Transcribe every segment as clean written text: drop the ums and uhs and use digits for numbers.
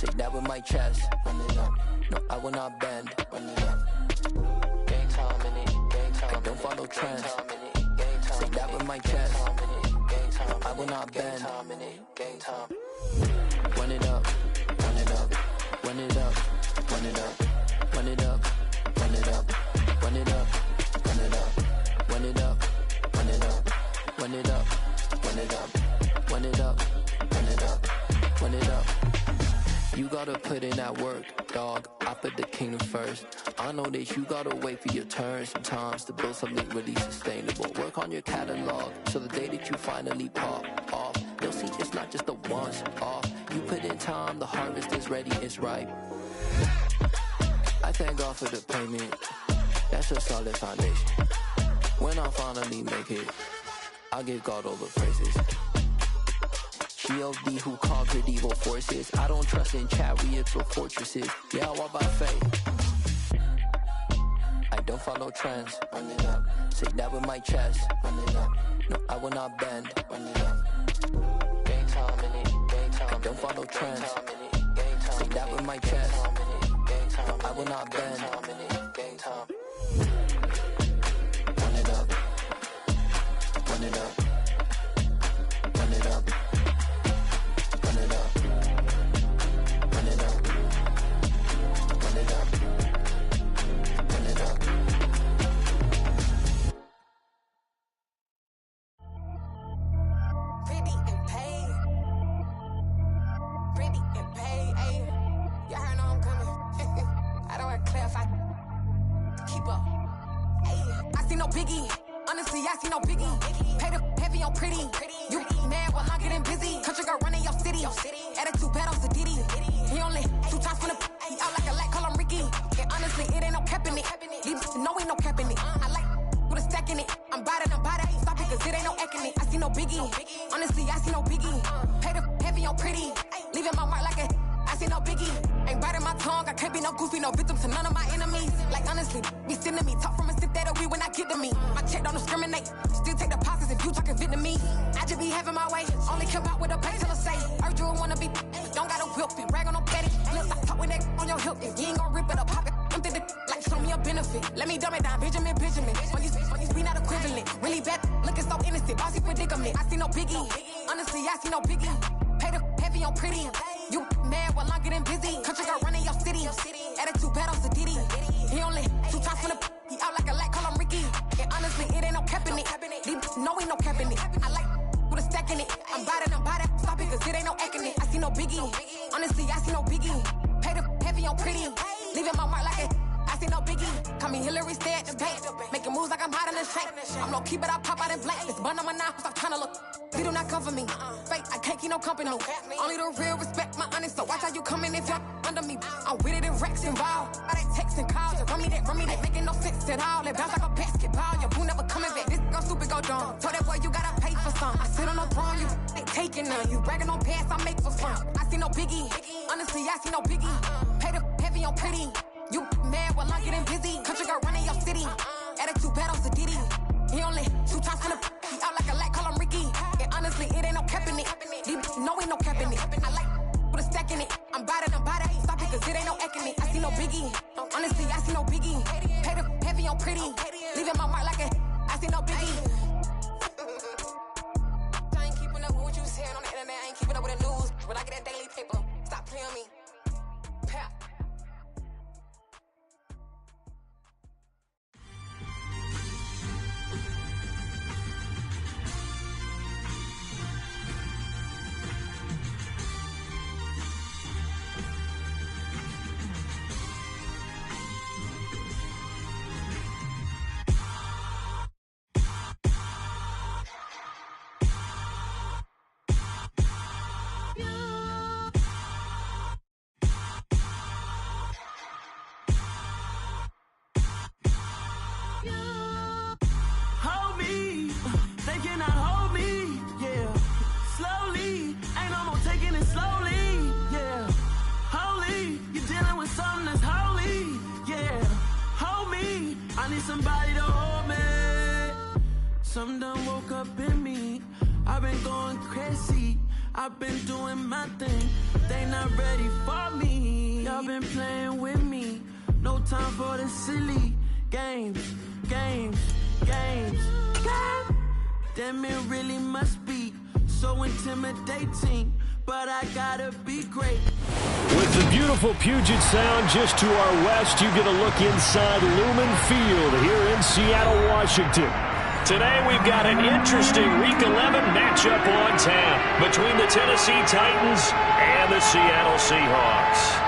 Say that with my chest. Run it up. No, I will not bend. Run it up. Gang time in it. Gang time. I don't follow trends. Say that with my chest. No, I will not bend. Gang time. Run it up. Run it up. Run it up. Run it up. Run it up. Run it up. Run it up. Run it up. Run it up. Run it up. Run it up. Run it up. Run it up. Run it up. Run it up. You gotta put in that work, dog. I put the kingdom first. I know that you gotta wait for your turn sometimes to build something really sustainable. Work on your catalog, so the day that you finally pop off, they'll see it's not just a once off. You put in time, the harvest is ready, it's ripe. I thank God for the payment. That's a solid foundation. When I finally make it, I'll give God all the praises. G.O.D. who conquered evil forces. I don't trust in chariots or fortresses. Yeah, I walk by faith. I don't follow trends. Run it up. Say that with my chest. Run it up. No, I will not bend. Run it up. Gang time in it. Gang time. I don't follow trends. Say that with my chest. No, I will not bend. Gang time. Run it up. Run it up. Run it up. Run it up. Run it up. Run it up. Run it up. Pretty and paid. Pretty and paid. Ayy. Y'all heard know I'm coming. I don't want to clarify. Keep up. Ayy. I see no biggie. Honestly, I see no biggie. Pay the heavy on pretty. You mad while I'm getting busy. Country girl running your city. Attitude bad on Diddy. He only 2 times from the he out like a light, call him Ricky. And honestly, it ain't no cap in it. These know ain't no cap in it. I like with a stack in it. I'm by that, stop it, cause it ain't no eck in it. I see no biggie. Honestly, I see no biggie. Pay the heavy on pretty. Leaving my mark like a I see no biggie. Ain't biting my tongue. I can't be no goofy, no victim to none of my enemies. Like honestly, be sending me talk from a sit that we when I get to me. My check don't discriminate. Still take deposits if you talking Vietnamese. I just be having my way. Only care about what the pay tell us say. Urge you wanna be, don't gotta whip it. Rag on no petty. Let's stop talk with that on your hip. If you ain't gon' rip it up, pop it. Empty the like show me a benefit. Let me dumb it down, Benjamin. When you be not equivalent. Really bad, looking so innocent. Bossy predicament. I see no biggie. Honestly, I see no biggie. Pay the heavy on pretty. You mad while I'm getting busy. Country girl running your city. Attitude bad on Diddy. He only 2 times from the he out like a light, call him Ricky. And honestly, it ain't no cap in it. These know ain't no cap in it. I like with a stack in it. I'm by that, stop it, cause it ain't no eck in it. I see no biggie. Honestly, I see no biggie. Pay the heavy on pretty. Leaving my mark like a I see no biggie. Call me Hillary, stay at the bank. Making moves like I'm hiding in shank. I'm low key, but I pop out in blank. It's bun on my knife, stop trying to look. They do not come for me. Fake, I can't keep no company. Only the real respect my honest. So watch how you coming if you're under me. I'm with it in Rex involved. I they text and calls. Just run me that, making no sense at all. They bounce like a basketball. Your boo never coming back. This go stupid, go dumb. Told that boy you gotta pay for some. I sit on no throne, you ain't taking none. You bragging on pants, I make for fun. I see no biggie. Honestly, I see no biggie. Pay the heavy on pretty. You mad while I'm getting busy. Country girl running your city. Attitude bad on Diddy. He only 2 times from the he out like a light, call him Ricky. And honestly, it ain't no cap in it. These know ain't no cap in it. I like with a stack in it. I'm by that, stop it, cause it ain't no eck in it. I see no biggie. Honestly, I see no biggie. Pay the heavy on pretty. Leaving my mark like a I see no biggie. I ain't keeping up with what you saying on the internet. I ain't keeping up with the news. When I get that daily paper, stop playing me. Pap. Somebody to hold me. Something done woke up in me. I've been going crazy. I've been doing my thing. They not ready for me. been playing with me. No time for the silly games. Damn, it really must be so intimidating, but I gotta be great. With the beautiful Puget Sound just to our west, you get a look inside Lumen Field here in Seattle, Washington. Today we've got an interesting Week 11 matchup on tap between the Tennessee Titans and the Seattle Seahawks.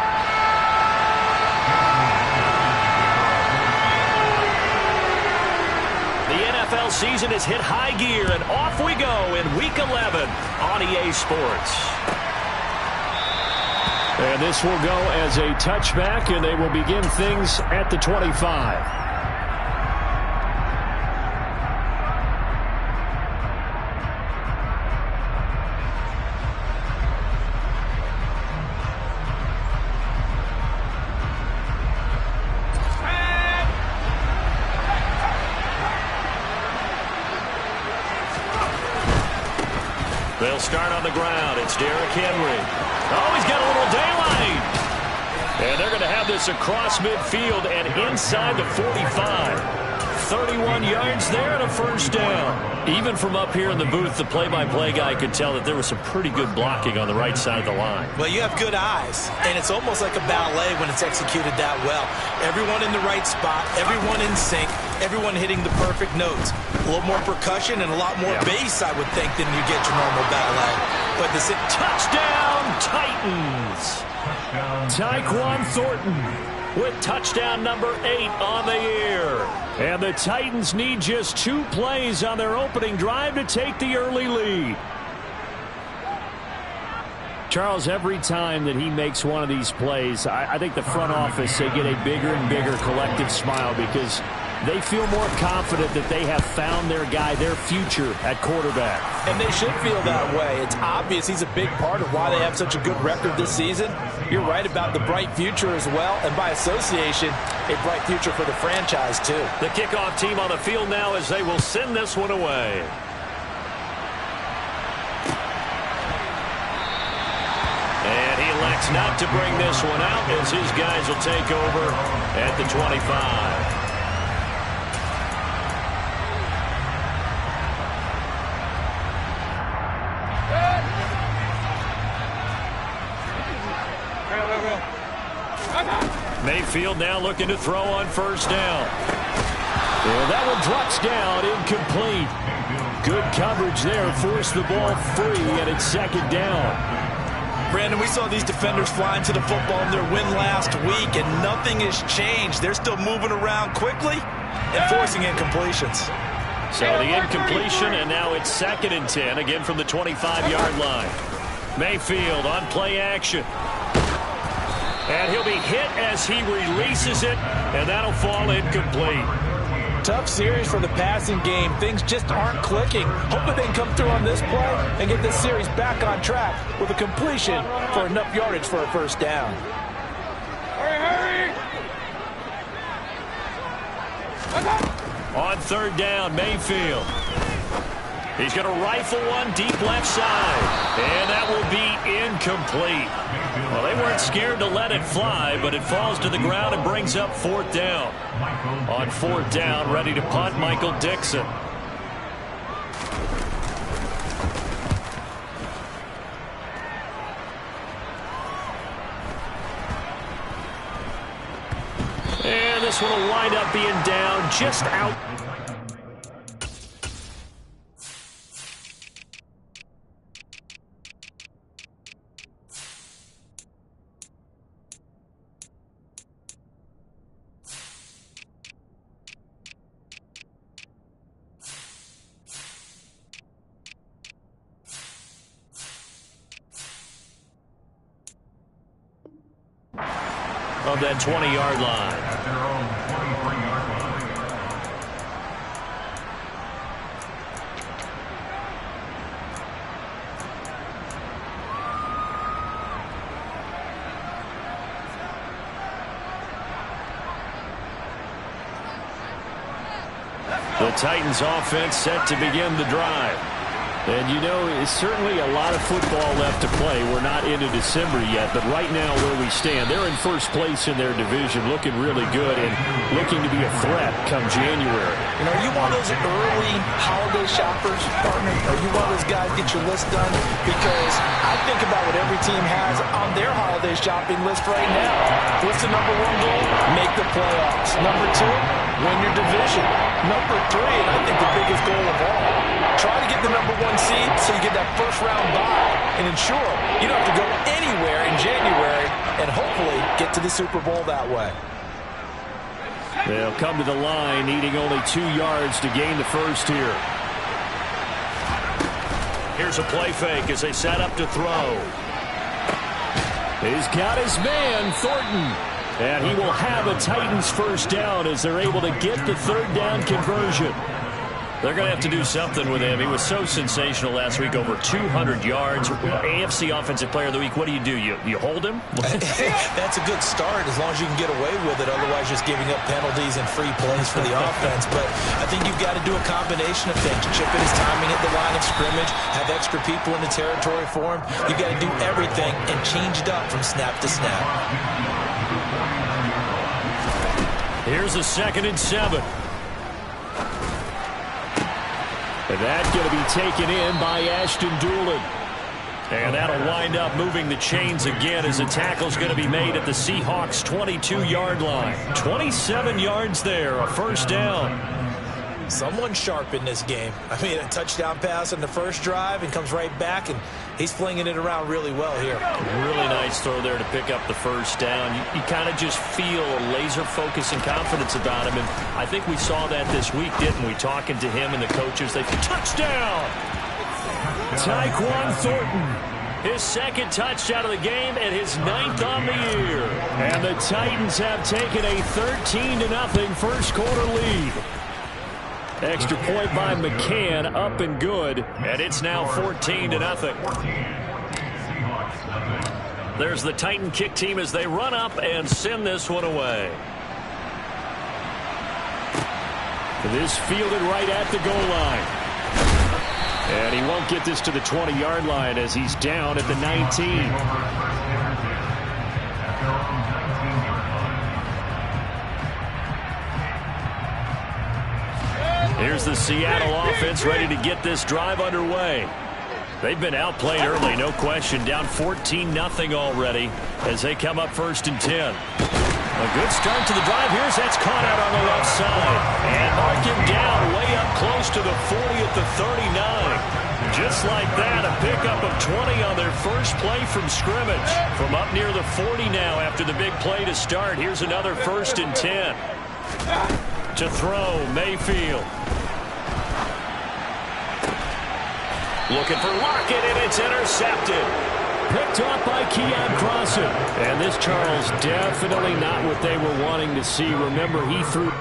The NFL season has hit high gear, and off we go in Week 11 on EA Sports. And this will go as a touchback, and they will begin things at the 25. They'll start on the ground. It's Derrick Henry. Oh, he's got a little daylight. And they're going to have this across midfield and inside the 45. 31 yards there and a first down. Even from up here in the booth, the play-by-play guy could tell that there was some pretty good blocking on the right side of the line. Well, you have good eyes, and it's almost like a ballet when it's executed that well. Everyone in the right spot, everyone in sync, everyone hitting the perfect notes. A little more percussion and a lot more bass, I would think, than you get your normal ballet. But this is touchdown Titans. Tyquan Thornton with touchdown number 8 on the year. And the Titans need just 2 plays on their opening drive to take the early lead. Charles, every time that he makes one of these plays, I think the front office, they get a bigger and bigger collective smile because they feel more confident that they have found their guy, their future at quarterback. And they should feel that way. It's obvious he's a big part of why they have such a good record this season. You're right about the bright future as well, and by association, a bright future for the franchise too. The kickoff team on the field now as they will send this one away. And he elects not to bring this one out as his guys will take over at the 25. Mayfield now looking to throw on first down. And that one drops down, incomplete. Good coverage there, forced the ball free, and it's second down. Brandon, we saw these defenders flying to the football in their win last week, and nothing has changed. They're still moving around quickly and forcing incompletions. So the incompletion, and now it's 2nd and 10, again from the 25-yard line. Mayfield on play action. And he'll be hit as he releases it, and that'll fall incomplete. Tough series for the passing game. Things just aren't clicking. Hoping they can come through on this play and get this series back on track with a completion for enough yardage for a first down. Hurry! On 3rd down, Mayfield. He's going to rifle one deep left side, and that will be incomplete. Well, they weren't scared to let it fly, but it falls to the ground and brings up 4th down. On 4th down, ready to punt, Michael Dixon. And this one will wind up being down just out. Of that 20-yard line. The Titans offense set to begin the drive. And, you know, it's certainly a lot of football left to play. We're not into December yet, but right now where we stand, they're in first place in their division, looking really good and looking to be a threat come January. You know, are you one of those early holiday shoppers, partner? Are you one of those guys get your list done? Because I think about what every team has on their holiday shopping list right now. What's the number one goal? Make the playoffs. Number two, win your division. Number three, and I think the biggest goal of all, try to get the number one seed so you get that first round bye and ensure you don't have to go anywhere in January and hopefully get to the Super Bowl that way. They'll come to the line needing only 2 yards to gain the first here. Here's a play fake as they set up to throw. He's got his man, Thornton. And he will have a Titans first down as they're able to get the third down conversion. They're going to have to do something with him. He was so sensational last week, over 200 yards. AFC Offensive Player of the Week, what do? You hold him? That's a good start as long as you can get away with it. Otherwise, just giving up penalties and free plays for the offense. But I think you've got to do a combination of things. Chip at his timing at the line of scrimmage, have extra people in the territory for him. You've got to do everything and change it up from snap to snap. Here's a 2nd and 7. And that's going to be taken in by Ashton Doolin. And that'll wind up moving the chains again as the tackle's going to be made at the Seahawks' 22-yard line. 27 yards there, a first down. Someone sharp in this game. I mean, a touchdown pass on the first drive and comes right back, and he's flinging it around really well here. Really nice throw there to pick up the first down. You kind of just feel a laser focus and confidence about him, and I think we saw that this week, didn't we? Talking to him and the coaches. Touchdown! Tyquan Thornton. His 2nd touchdown of the game and his 9th on the year. And the Titans have taken a 13-0 first quarter lead. Extra point by McCann, up and good, and it's now 14-0. There's the Titan kick team as they run up and send this one away. This fielded right at the goal line. And he won't get this to the 20-yard line as he's down at the 19. Here's the Seattle offense ready to get this drive underway. They've been outplayed early, no question. Down 14-0 already as they come up 1st and 10. A good start to the drive. Here's that's caught out on the left side. And mark him down way up close to the 40 at the 39. Just like that, a pickup of 20 on their first play from scrimmage. From up near the 40 now after the big play to start. Here's another 1st and 10. To throw, Mayfield. Looking for Lockett, and it's intercepted. Picked off by Keon Crossan. And this, Charles, definitely not what they were wanting to see. Remember, he threw...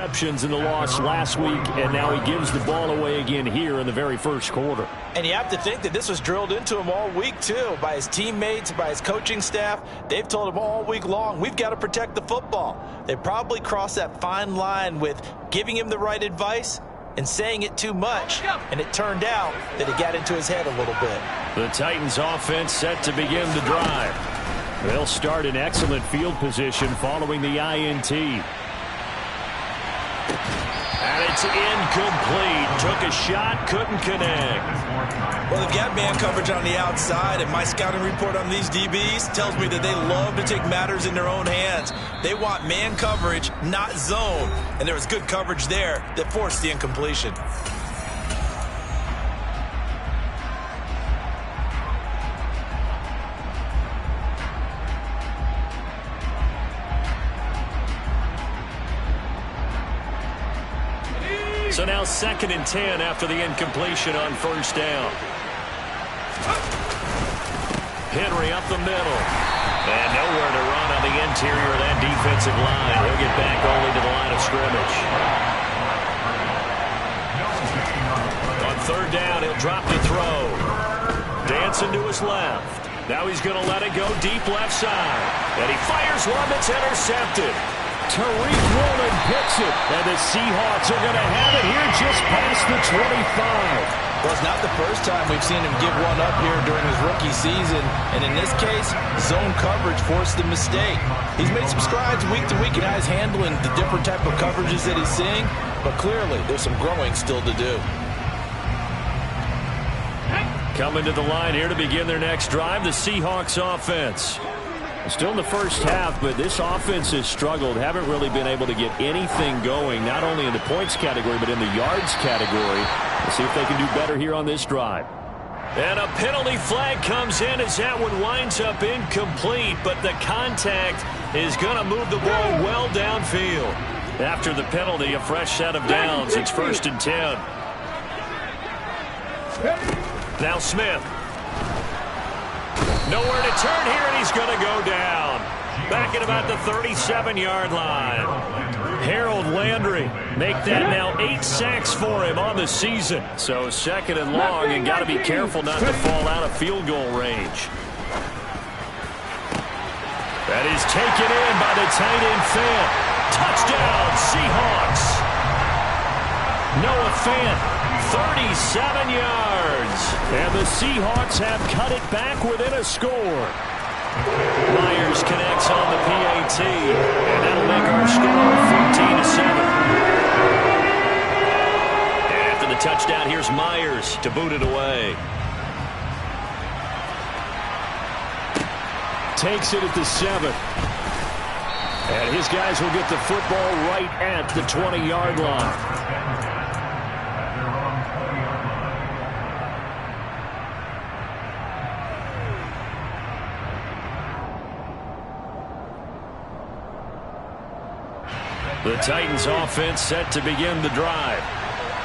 interceptions in the loss last week, and now he gives the ball away again here in the very first quarter. And you have to think that this was drilled into him all week, too, by his teammates, by his coaching staff. They've told him all week long, we've got to protect the football. They probably crossed that fine line with giving him the right advice and saying it too much, and it turned out that it got into his head a little bit. The Titans offense set to begin the drive. They'll start in excellent field position following the INT. And it's incomplete. Took a shot, couldn't connect. Well, they've got man coverage on the outside, and my scouting report on these DBs tells me that they love to take matters in their own hands. They want man coverage, not zone. And there was good coverage there that forced the incompletion. So now 2nd and 10 after the incompletion on first down. Henry up the middle. And nowhere to run on the interior of that defensive line. He'll get back only to the line of scrimmage. On third down, he'll drop to throw. Dancing to his left. Now he's going to let it go deep left side. And he fires one that's intercepted. Tariq Woolen picks it. And the Seahawks are going to have it here just past the 25. Well, it's not the first time we've seen him give one up here during his rookie season. And in this case, zone coverage forced the mistake. He's made some strides week to week and now he's handling the different type of coverages that he's seeing. But clearly, there's some growing still to do. Coming to the line here to begin their next drive, the Seahawks offense. Still in the first half, but this offense has struggled. Haven't really been able to get anything going, not only in the points category, but in the yards category. Let's see if they can do better here on this drive. And a penalty flag comes in as that one winds up incomplete, but the contact is going to move the ball well downfield. After the penalty, a fresh set of downs. It's 1st and 10. Now Smith. Nowhere to turn here, and he's going to go down. Back at about the 37-yard line. Harold Landry make that now 8 sacks for him on the season. So 2nd and long, and got to be careful not to fall out of field goal range. That is taken in by the tight end Fant. Touchdown, Seahawks. Noah Fant. 37 yards. And the Seahawks have cut it back within a score. Myers connects on the PAT. And that'll make our score 14-7. And after the touchdown, here's Myers to boot it away. Takes it at the 7. And his guys will get the football right at the 20-yard line. The Titans offense set to begin the drive.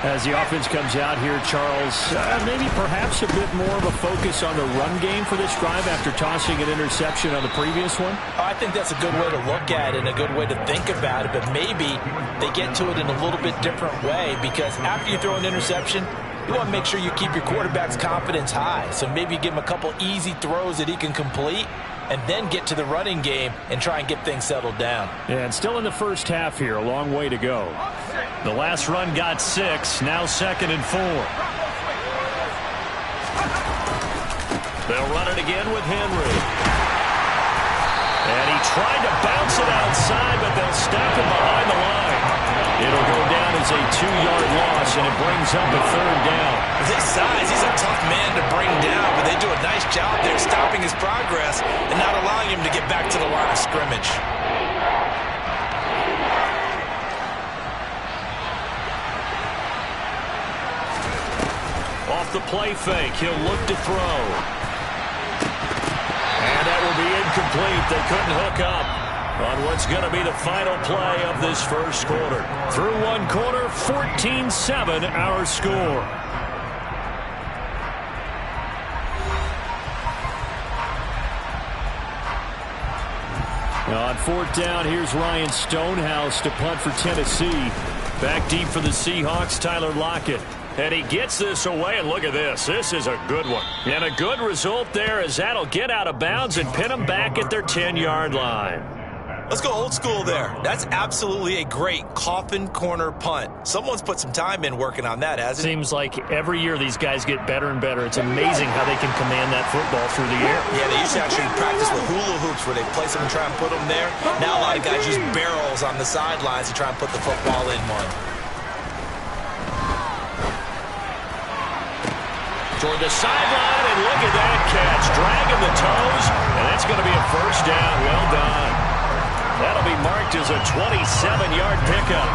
As the offense comes out here, Charles, maybe perhaps a bit more of a focus on the run game for this drive after tossing an interception on the previous one? I think that's a good way to look at it and a good way to think about it, but maybe they get to it in a little bit different way because after you throw an interception, you want to make sure you keep your quarterback's confidence high. So maybe you give him a couple easy throws that he can complete and then get to the running game and try and get things settled down. Yeah, and still in the first half here, a long way to go. The last run got 6, now 2nd and 4. They'll run it again with Henry. And he tried to bounce it outside, but they'll stop him behind the line. It'll go down as a 2-yard loss, and it brings up a 3rd down. With his size, he's a tough man to bring down, but they do a nice job there stopping his progress and not allowing him to get back to the line of scrimmage. Off the play fake, he'll look to throw. And that will be incomplete. They couldn't hook up on what's going to be the final play of this first quarter. Through one quarter, 14-7 our score. On 4th down, here's Ryan Stonehouse to punt for Tennessee. Back deep for the Seahawks, Tyler Lockett. And he gets this away, and look at this. This is a good one. And a good result there as that'll get out of bounds and pin them back at their 10-yard line. Let's go old school there. That's absolutely a great coffin corner punt. Someone's put some time in working on that, hasn't it? Seems like every year these guys get better and better. It's amazing how they can command that football through the air. Yeah, they used to actually practice with hula hoops where they place them and try and put them there. Now a lot of guys use barrels on the sidelines to try and put the football in one. Toward the sideline, and look at that catch. Dragging the toes, and that's going to be a 1st down. Well done. That'll be marked as a 27-yard pickup.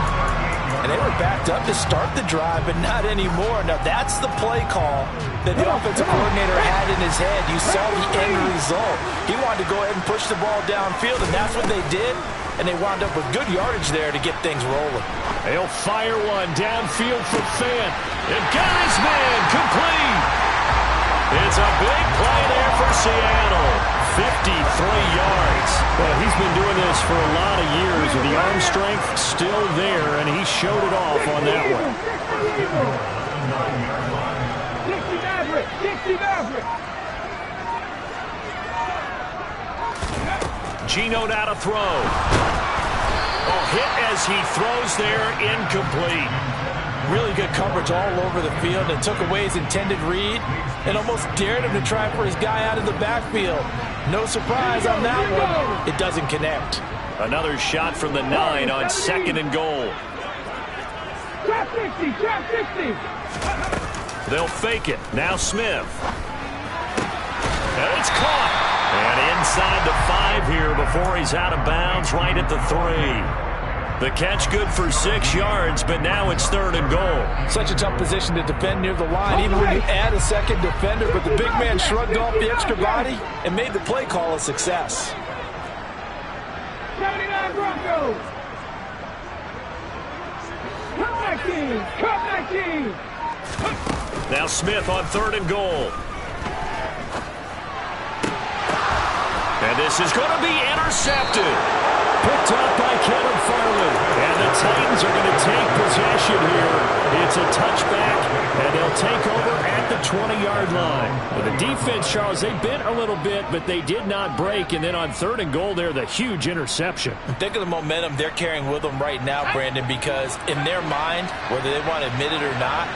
And they were backed up to start the drive, but not anymore. Now, that's the play call that the offensive coordinator had in his head. You saw the end result. He wanted to go ahead and push the ball downfield, and that's what they did. And they wound up with good yardage there to get things rolling. He'll fire one downfield for Fant. It got his man complete. It's a big play there for Seattle. 53 yards. Well, he's been doing this for a lot of years, with the arm strength still there, and he showed it off on that one. 60 Maverick. Geno now to throw. Oh, hit as he throws there, incomplete. Really good coverage all over the field and took away his intended read and almost dared him to try for his guy out of the backfield. No surprise on that one. It doesn't connect. Another shot from the 9 on 2nd and goal. Trap 60, trap 60. They'll fake it. Now Smith. And it's caught. And inside the 5 here before he's out of bounds, right at the 3. The catch good for 6 yards, but now it's 3rd and goal. Such a tough position to defend near the line, even when you add a second defender, but the big man shrugged off the extra body and made the play call a success. 79 Broncos. Cut 19, cut 19. Now Smith on 3rd and goal. And this is going to be intercepted. Picked up by Kevin Farley. And the Titans are going to take possession here. It's a touchback, and they'll take over at the 20-yard line. Well, the defense, Charles, they bent a little bit, but they did not break. And then on 3rd and goal there, the huge interception. Think of the momentum they're carrying with them right now, Brandon, because in their mind, whether they want to admit it or not,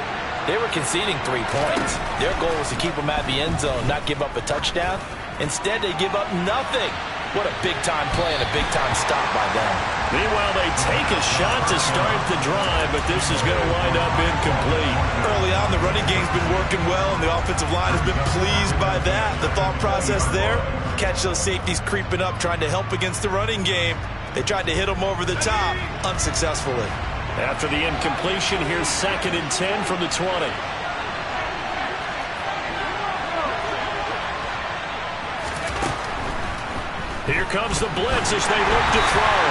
they were conceding 3 points. Their goal was to keep them at the end zone, not give up a touchdown. Instead, they give up nothing. What a big-time play and a big-time stop by them. Meanwhile, they take a shot to start the drive, but this is going to wind up incomplete. Early on, the running game's been working well, and the offensive line has been pleased by that. The thought process there, catch those safeties creeping up, trying to help against the running game. They tried to hit them over the top, unsuccessfully. After the incompletion, here's 2nd and 10 from the 20. Here comes the blitz as they look to throw.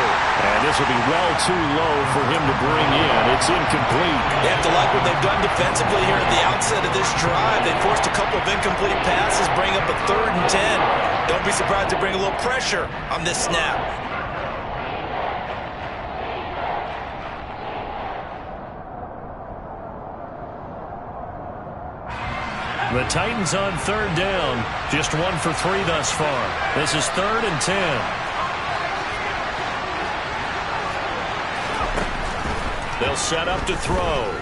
And this will be well too low for him to bring in. It's incomplete. They have to like what they've done defensively here at the outset of this drive. They forced a couple of incomplete passes, bring up a 3rd and 10. Don't be surprised to bring a little pressure on this snap. The Titans on 3rd down. Just 1 for 3 thus far. This is 3rd and 10. They'll set up to throw.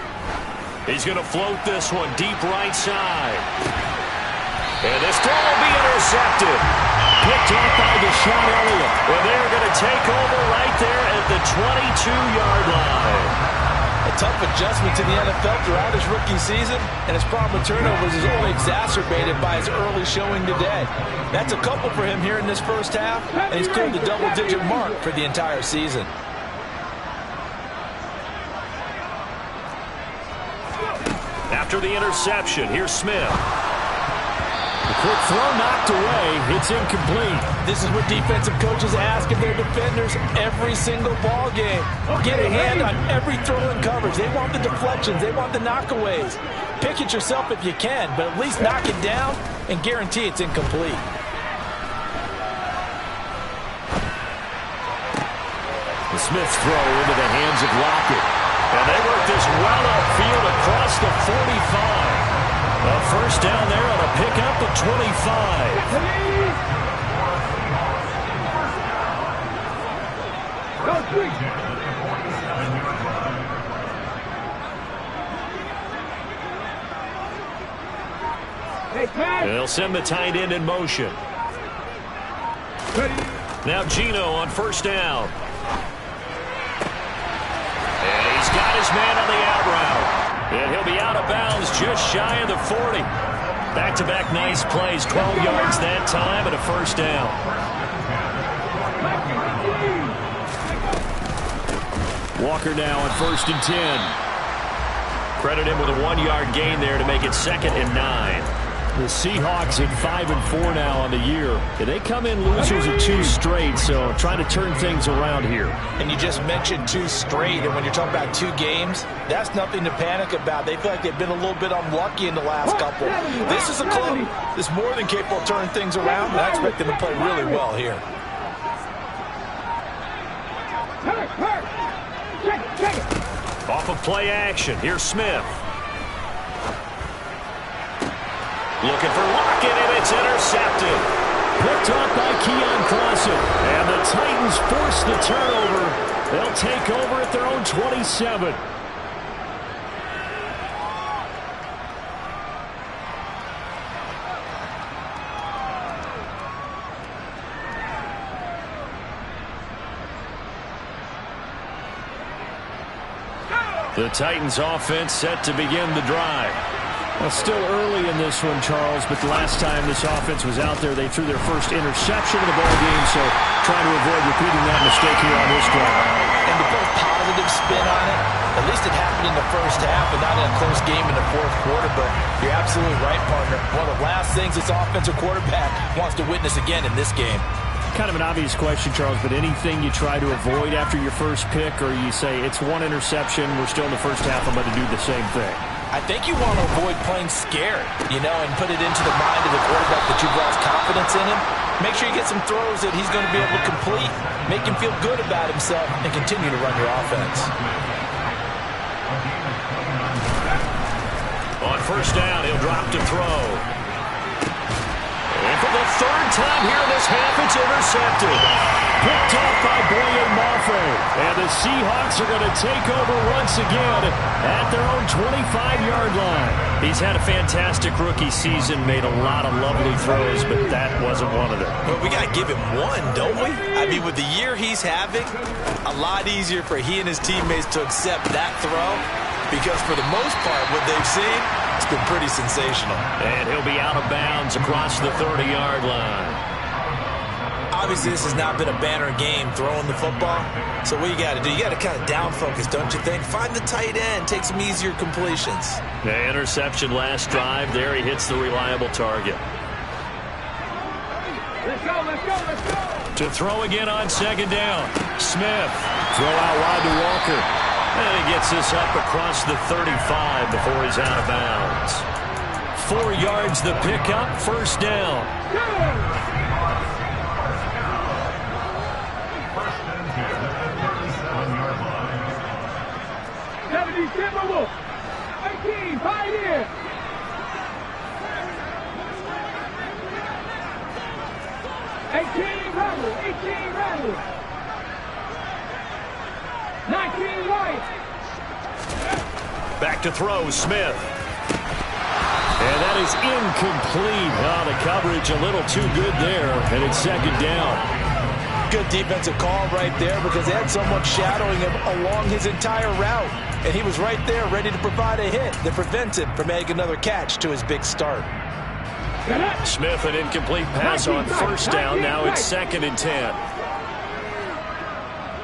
He's going to float this one deep right side. And this throw will be intercepted. Picked up by Deshaun Elliott. And they're going to take over right there at the 22-yard line. A tough adjustment to the NFL throughout his rookie season, and his problem with turnovers is only exacerbated by his early showing today. That's a couple for him here in this first half, and he's cleared the double-digit mark for the entire season. After the interception, here's Smith. The quick throw knocked away. It's incomplete. This is what defensive coaches ask of their defenders every single ball game. Get a hand on every throw and coverage. They want the deflections. They want the knockaways. Pick it yourself if you can, but at least knock it down and guarantee it's incomplete. The Smith's throw into the hands of Lockett. And they work this well upfield across the 45. A first down there on a pickup at 25. They'll send the tight end in motion. Now Geno on 1st down. And he's got his man on the out route. And he'll be out of bounds just shy of the 40. Back-to-back nice plays, 12 yards that time and a first down. Walker now on 1st and 10. Credit him with a 1-yard gain there to make it 2nd and 9. The Seahawks at 5-4 now on the year. They come in losers of 2 straight, so trying to turn things around here. And you just mentioned 2 straight, and when you're talking about 2 games, that's nothing to panic about. They feel like they've been a little bit unlucky in the last couple. This is a club that's more than capable of turning things around, and I expect them to play really well here. Off of play action, here's Smith. Looking for Lockett, and it's intercepted. Picked off by Keon Crossen. And the Titans force the turnover. They'll take over at their own 27. The Titans offense set to begin the drive. Well, still early in this one, Charles, but the last time this offense was out there, they threw their first interception of the ball game, so trying to avoid repeating that mistake here on this drive. And to put a positive spin on it, at least it happened in the first half and not in a close game in the fourth quarter, but you're absolutely right, partner. One of the last things this offensive quarterback wants to witness again in this game. Kind of an obvious question, Charles, but anything you try to avoid after your first pick, or you say it's 1 interception, we're still in the first half, I'm going to do the same thing? I think you want to avoid playing scared, and put it into the mind of the quarterback that you've lost confidence in him. Make sure you get some throws that he's going to be able to complete, make him feel good about himself, and continue to run your offense. On first down, he'll drop to throw. And for the 3rd time here in this half, it's intercepted. Picked off by Boye Mafe. And the Seahawks are going to take over once again at their own 25-yard line. He's had a fantastic rookie season, made a lot of lovely throws, but that wasn't one of them. Well, we got to give him one, don't we? I mean, with the year he's having, a lot easier for he and his teammates to accept that throw, because for the most part, what they've seen, it's been pretty sensational. And he'll be out of bounds across the 30-yard line. Obviously, this has not been a banner game throwing the football. So what you got to do, you got to kind of down focus, don't you think? Find the tight end, take some easier completions. The interception last drive. There he hits the reliable target. Let's go, let's go, let's go. To throw again on 2nd down. Smith. Throw out wide to Walker. And he gets this up across the 35 before he's out of bounds. 4 yards the pickup, 1st down. Go! Timberwolves, 18, Pioneer. 18 Rebel, 18 Rebel. 19 White. Back to throw, Smith. And that is incomplete. Oh, the coverage a little too good there, and it's 2nd down. Good defensive call right there, because they had someone shadowing him along his entire route. And he was right there ready to provide a hit that prevents him from making another catch to his big start. Smith, an incomplete pass on 1st down. Now it's 2nd and 10.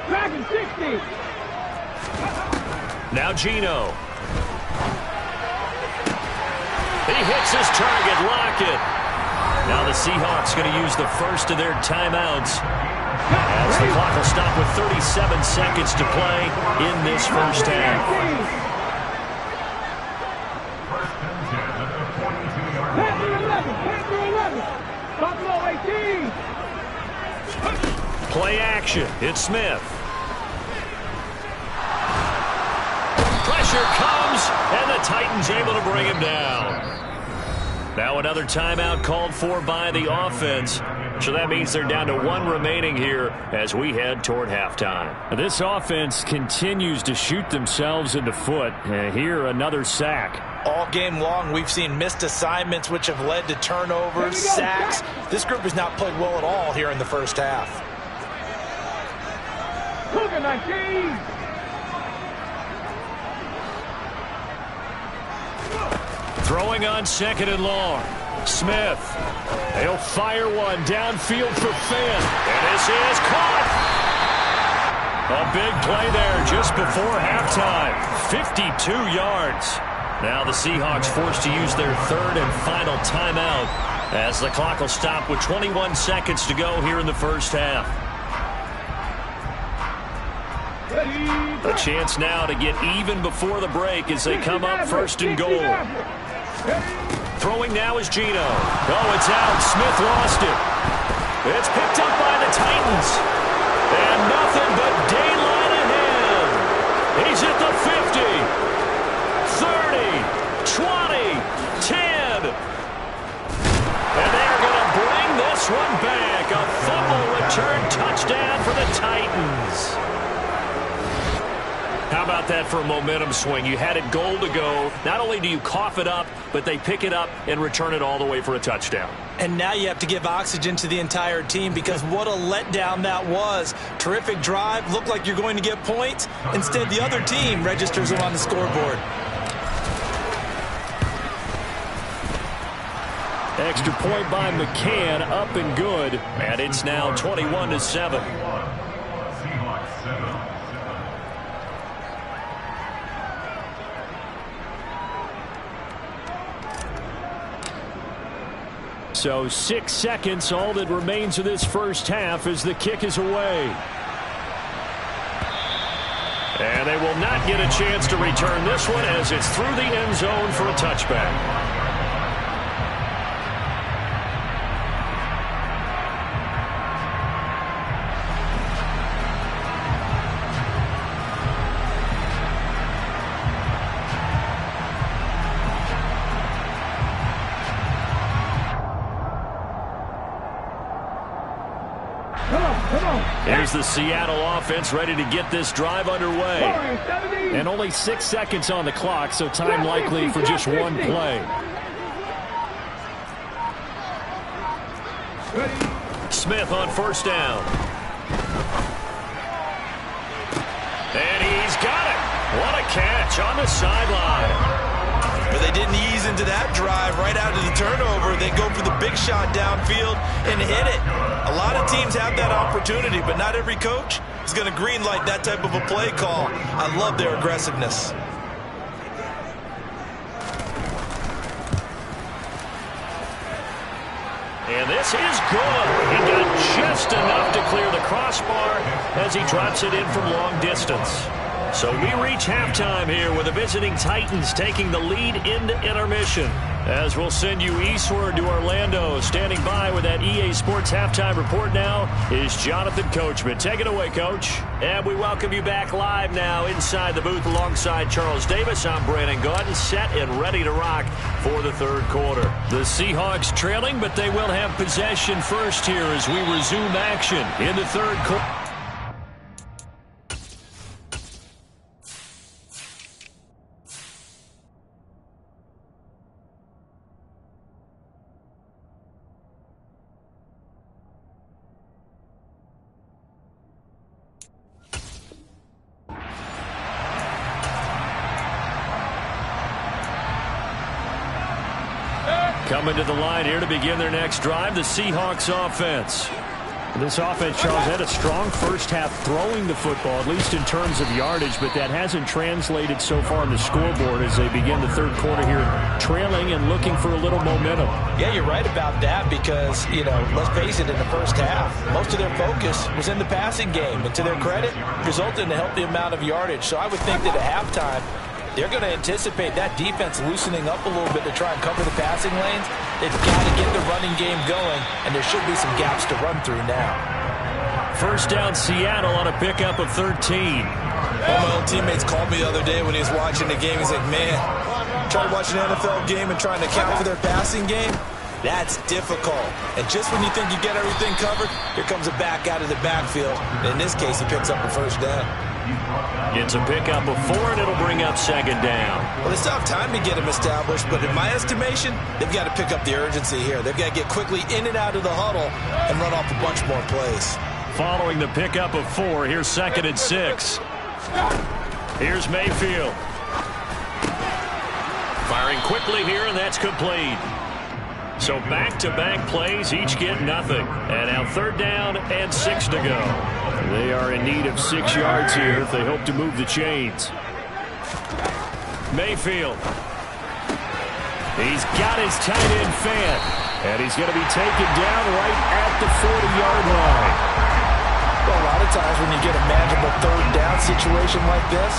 Dragon 60. Now Geno. He hits his target, Lockett. Now the Seahawks going to use the first of their timeouts, as the clock will stop with 37 seconds to play in this first half. Buffalo 18. Play action. It's Smith. Pressure comes, and the Titans able to bring him down. Now another timeout called for by the offense. So that means they're down to 1 remaining here as we head toward halftime. This offense continues to shoot themselves in the foot. Here, another sack. All game long, we've seen missed assignments, which have led to turnovers, sacks. This group has not played well at all here in the first half. Cougar 19. Throwing on 2nd and long. Smith. He'll fire one downfield for Finn. And this is caught. A big play there just before halftime. 52 yards. Now the Seahawks forced to use their third and final timeout as the clock will stop with 21 seconds to go here in the first half. A chance now to get even before the break as they come up first and goal. Throwing now is Geno. Oh, it's out. Smith lost it. It's picked up by the Titans. And nothing but daylight ahead. He's at the 50, 30, 20, 10. And they're going to bring this one back. A fumble return touchdown for the Titans. How about that for a momentum swing? You had it goal to go. Not only do you cough it up, but they pick it up and return it all the way for a touchdown. And now you have to give oxygen to the entire team because what a letdown that was. Terrific drive. Looked like you're going to get points. Instead, the other team registers them on the scoreboard. Extra point by McCann, up and good. And it's now 21-7. So 6 seconds, all that remains of this first half as the kick is away. And they will not get a chance to return this one as it's through the end zone for a touchback. Here's the Seattle offense ready to get this drive underway. And only 6 seconds on the clock, so time likely for just one play. Smith on first down. And he's got it. What a catch on the sideline. But they didn't ease into that drive right out of the turnover. They go for the big shot downfield and hit it. A lot of teams have that opportunity, but not every coach is going to green light that type of a play call. I love their aggressiveness. And this is good. He got just enough to clear the crossbar as he drops it in from long distance. So we reach halftime here with the visiting Titans taking the lead into intermission. As we'll send you eastward to Orlando. Standing by with that EA Sports halftime report now is Jonathan Coachman. Take it away, Coach. And we welcome you back live now inside the booth alongside Charles Davis. I'm Brandon Gaudin, set and ready to rock for the third quarter. The Seahawks trailing, but they will have possession first here as we resume action in the third quarter. Coming to the line here to begin their next drive, the Seahawks offense. This offense, Charles, had a strong first half throwing the football, at least in terms of yardage, but that hasn't translated so far on the scoreboard as they begin the third quarter here, trailing and looking for a little momentum. Yeah, you're right about that because, let's face it, in the first half, most of their focus was in the passing game, and to their credit, resulted in a healthy amount of yardage. So I would think that at halftime, they're going to anticipate that defense loosening up a little bit to try and cover the passing lanes. They've got to get the running game going, and there should be some gaps to run through now. First down, Seattle on a pickup of 13. One of my old teammates called me the other day when he was watching the game. He's like, man, trying to watch an NFL game and trying to account for their passing game, that's difficult. And just when you think you get everything covered, here comes a back out of the backfield. And in this case, he picks up a first down. It's a pickup of 4, and it'll bring up second down. Well, they still have time to get him established, but in my estimation, they've got to pick up the urgency here. They've got to get quickly in and out of the huddle and run off a bunch more plays. Following the pickup of 4, here's second and 6. Here's Mayfield. Firing quickly here, and that's complete. So back-to-back plays, each get nothing. And now third down and 6 to go. They are in need of 6 yards here if they hope to move the chains. Mayfield. He's got his tight end fan. And he's going to be taken down right at the 40-yard line. Well, a lot of times when you get a manageable third down situation like this,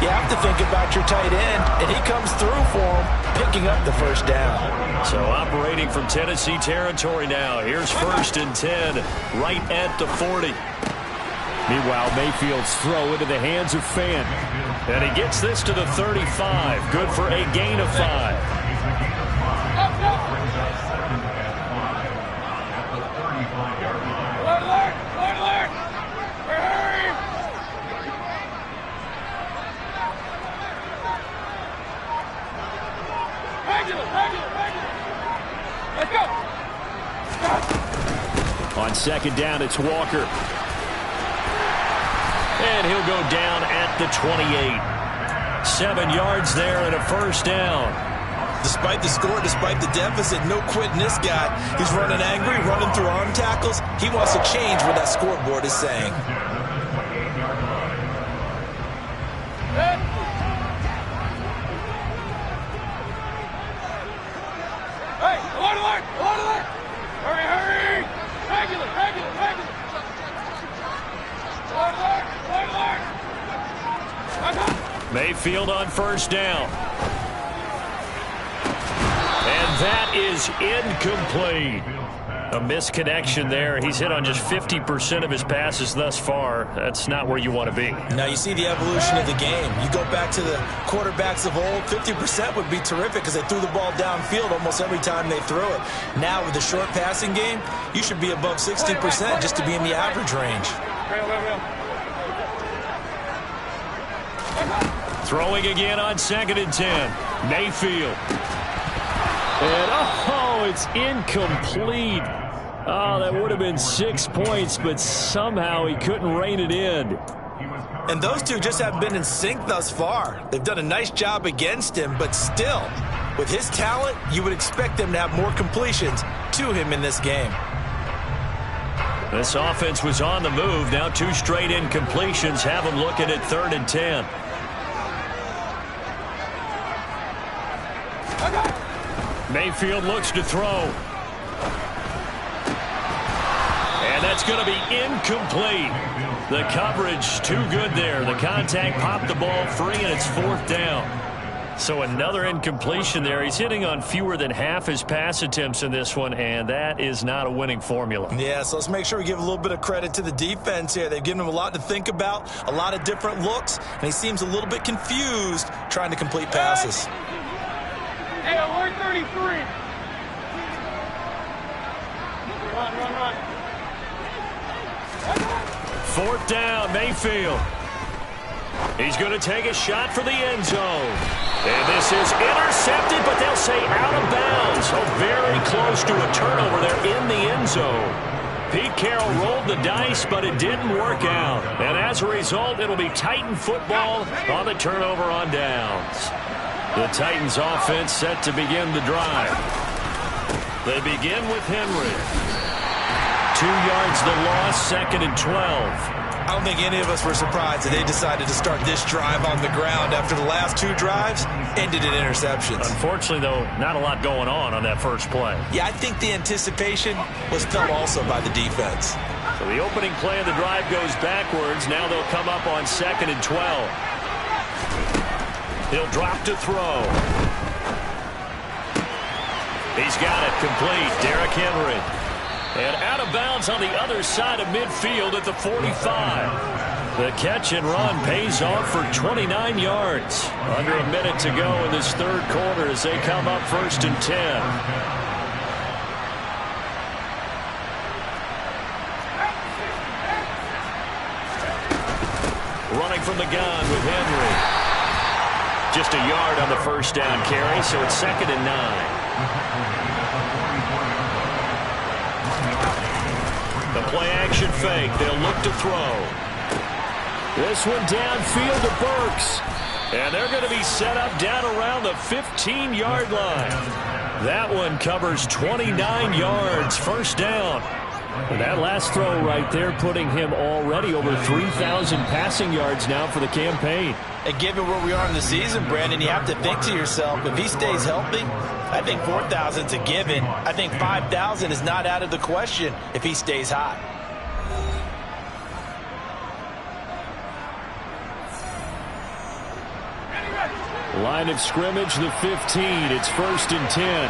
you have to think about your tight end, and he comes through for him, picking up the first down. So operating from Tennessee territory now. Here's 1st and 10 right at the 40. Meanwhile, Mayfield's throw into the hands of Fant. And he gets this to the 35. Good for a gain of 5. On 2nd down, it's Walker. And he'll go down at the 28. 7 yards there and a 1st down. Despite the score, despite the deficit, no quitting this guy. He's running angry, running through arm tackles. He wants to change what that scoreboard is saying. Mayfield on 1st down. And that is incomplete. A misconnection there. He's hit on just 50% of his passes thus far. That's not where you want to be. Now you see the evolution of the game. You go back to the quarterbacks of old, 50% would be terrific because they threw the ball downfield almost every time they threw it. Now with the short passing game, you should be above 60% just to be in the average range. Throwing again on 2nd and 10. Mayfield. And, it's incomplete. Oh, that would have been 6 points, but somehow he couldn't rein it in. And those two just haven't been in sync thus far. They've done a nice job against him, but still, with his talent, you would expect them to have more completions to him in this game. This offense was on the move. Now 2 straight incompletions have them looking at 3rd and 10. Mayfield looks to throw. And that's going to be incomplete. The coverage too good there. The contact popped the ball free, and it's 4th down. So another incompletion there. He's hitting on fewer than half his pass attempts in this one, and that is not a winning formula. Yeah, so let's make sure we give a little bit of credit to the defense here. They've given him a lot to think about, a lot of different looks, and he seems a little bit confused trying to complete passes. Hey, alert 33. Run. 4th down, Mayfield. He's going to take a shot for the end zone. And this is intercepted, but they'll say out of bounds. So very close to a turnover there in the end zone. Pete Carroll rolled the dice, but it didn't work out. And as a result, it'll be Titan football on the turnover on downs. The Titans offense set to begin the drive. They begin with Henry. 2 yards the loss, 2nd and 12. I don't think any of us were surprised that they decided to start this drive on the ground after the last 2 drives ended in interceptions. Unfortunately, though, not a lot going on that first play. Yeah, I think the anticipation was felt also by the defense. So the opening play of the drive goes backwards. Now they'll come up on 2nd and 12. He'll drop to throw. He's got it complete. Derrick Henry. And out of bounds on the other side of midfield at the 45. The catch and run pays off for 29 yards. Under a minute to go in this 3rd quarter as they come up 1st and 10. Running from the gun with Henry. Just a yard on the 1st down carry, so it's 2nd and 9. The play-action fake. They'll look to throw. This one downfield to Burks. And they're going to be set up down around the 15-yard line. That one covers 29 yards. 1st down. And that last throw right there putting him already over 3,000 passing yards now for the campaign. And given where we are in the season, Brandon, you have to think to yourself, if he stays healthy, I think 4,000 is a given. I think 5,000 is not out of the question if he stays hot. Line of scrimmage, the 15. It's 1st and 10.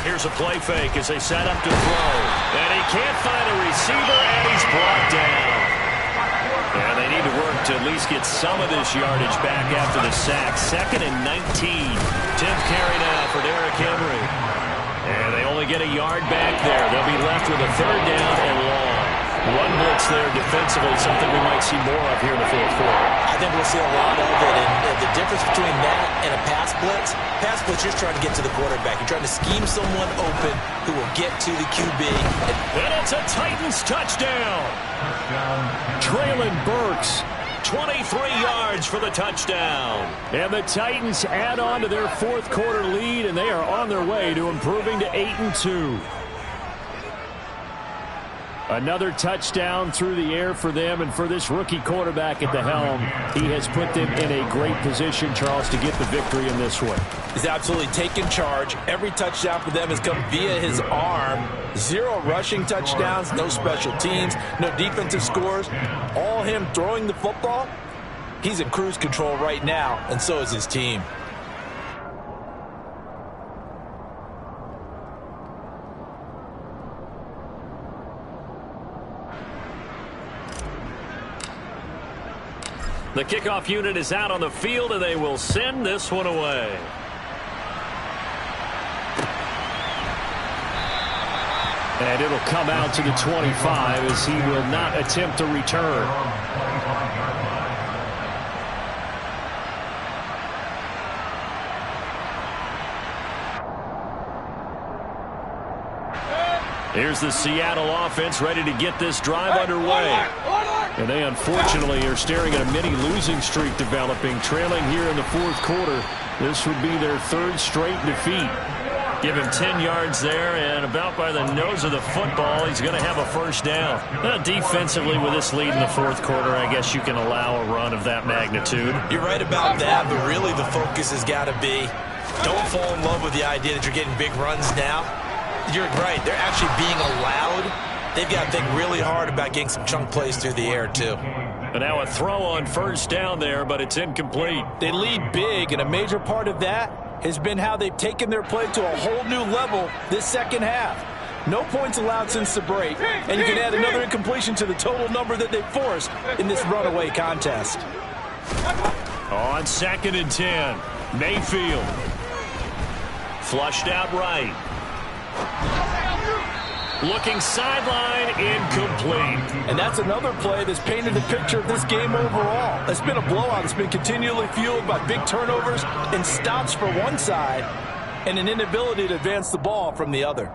Here's a play fake as they set up to throw. And he can't find a receiver, and he's brought down. And they need to work to at least get some of this yardage back after the sack. 2nd and 19. 10th carry now for Derrick Henry. And they only get a yard back there. They'll be left with a 3rd down and long. One blitz there defensively, something we might see more of here in the 4th quarter. I think we'll see a lot of it, and the difference between that and a pass blitz, you're trying to get to the quarterback. You're trying to scheme someone open who will get to the QB. And it's a Titans touchdown. Traylon Burks. 23 yards for the touchdown. And the Titans add on to their 4th quarter lead, and they are on their way to improving to 8-2. Another touchdown through the air for them, and for this rookie quarterback at the helm, he has put them in a great position, Charles, to get the victory in this one. He's absolutely taken charge. Every touchdown for them has come via his arm. 0 rushing touchdowns, no special teams, no defensive scores. All him throwing the football. He's in cruise control right now, and so is his team. The kickoff unit is out on the field, and they will send this one away. And it'll come out to the 25 as he will not attempt a return. Here's the Seattle offense ready to get this drive underway. And they unfortunately are staring at a mini losing streak developing, trailing here in the 4th quarter. This would be their 3rd straight defeat. Give him 10 yards there, and about by the nose of the football, he's going to have a 1st down. Defensively, with this lead in the 4th quarter, I guess you can allow a run of that magnitude. You're right about that, but really the focus has got to be, don't fall in love with the idea that you're getting big runs now. You're right. They're actually being allowed. They've got to think really hard about getting some chunk plays through the air, too. And now a throw on 1st down there, but it's incomplete. They lead big, and a major part of that has been how they've taken their play to a whole new level this 2nd half. No points allowed since the break, and you can add another incompletion to the total number that they've forced in this runaway contest. On 2nd and 10, Mayfield. Flushed out right. Looking sideline, incomplete. And that's another play that's painted the picture of this game overall. It's been a blowout. It's been continually fueled by big turnovers and stops for one side and an inability to advance the ball from the other.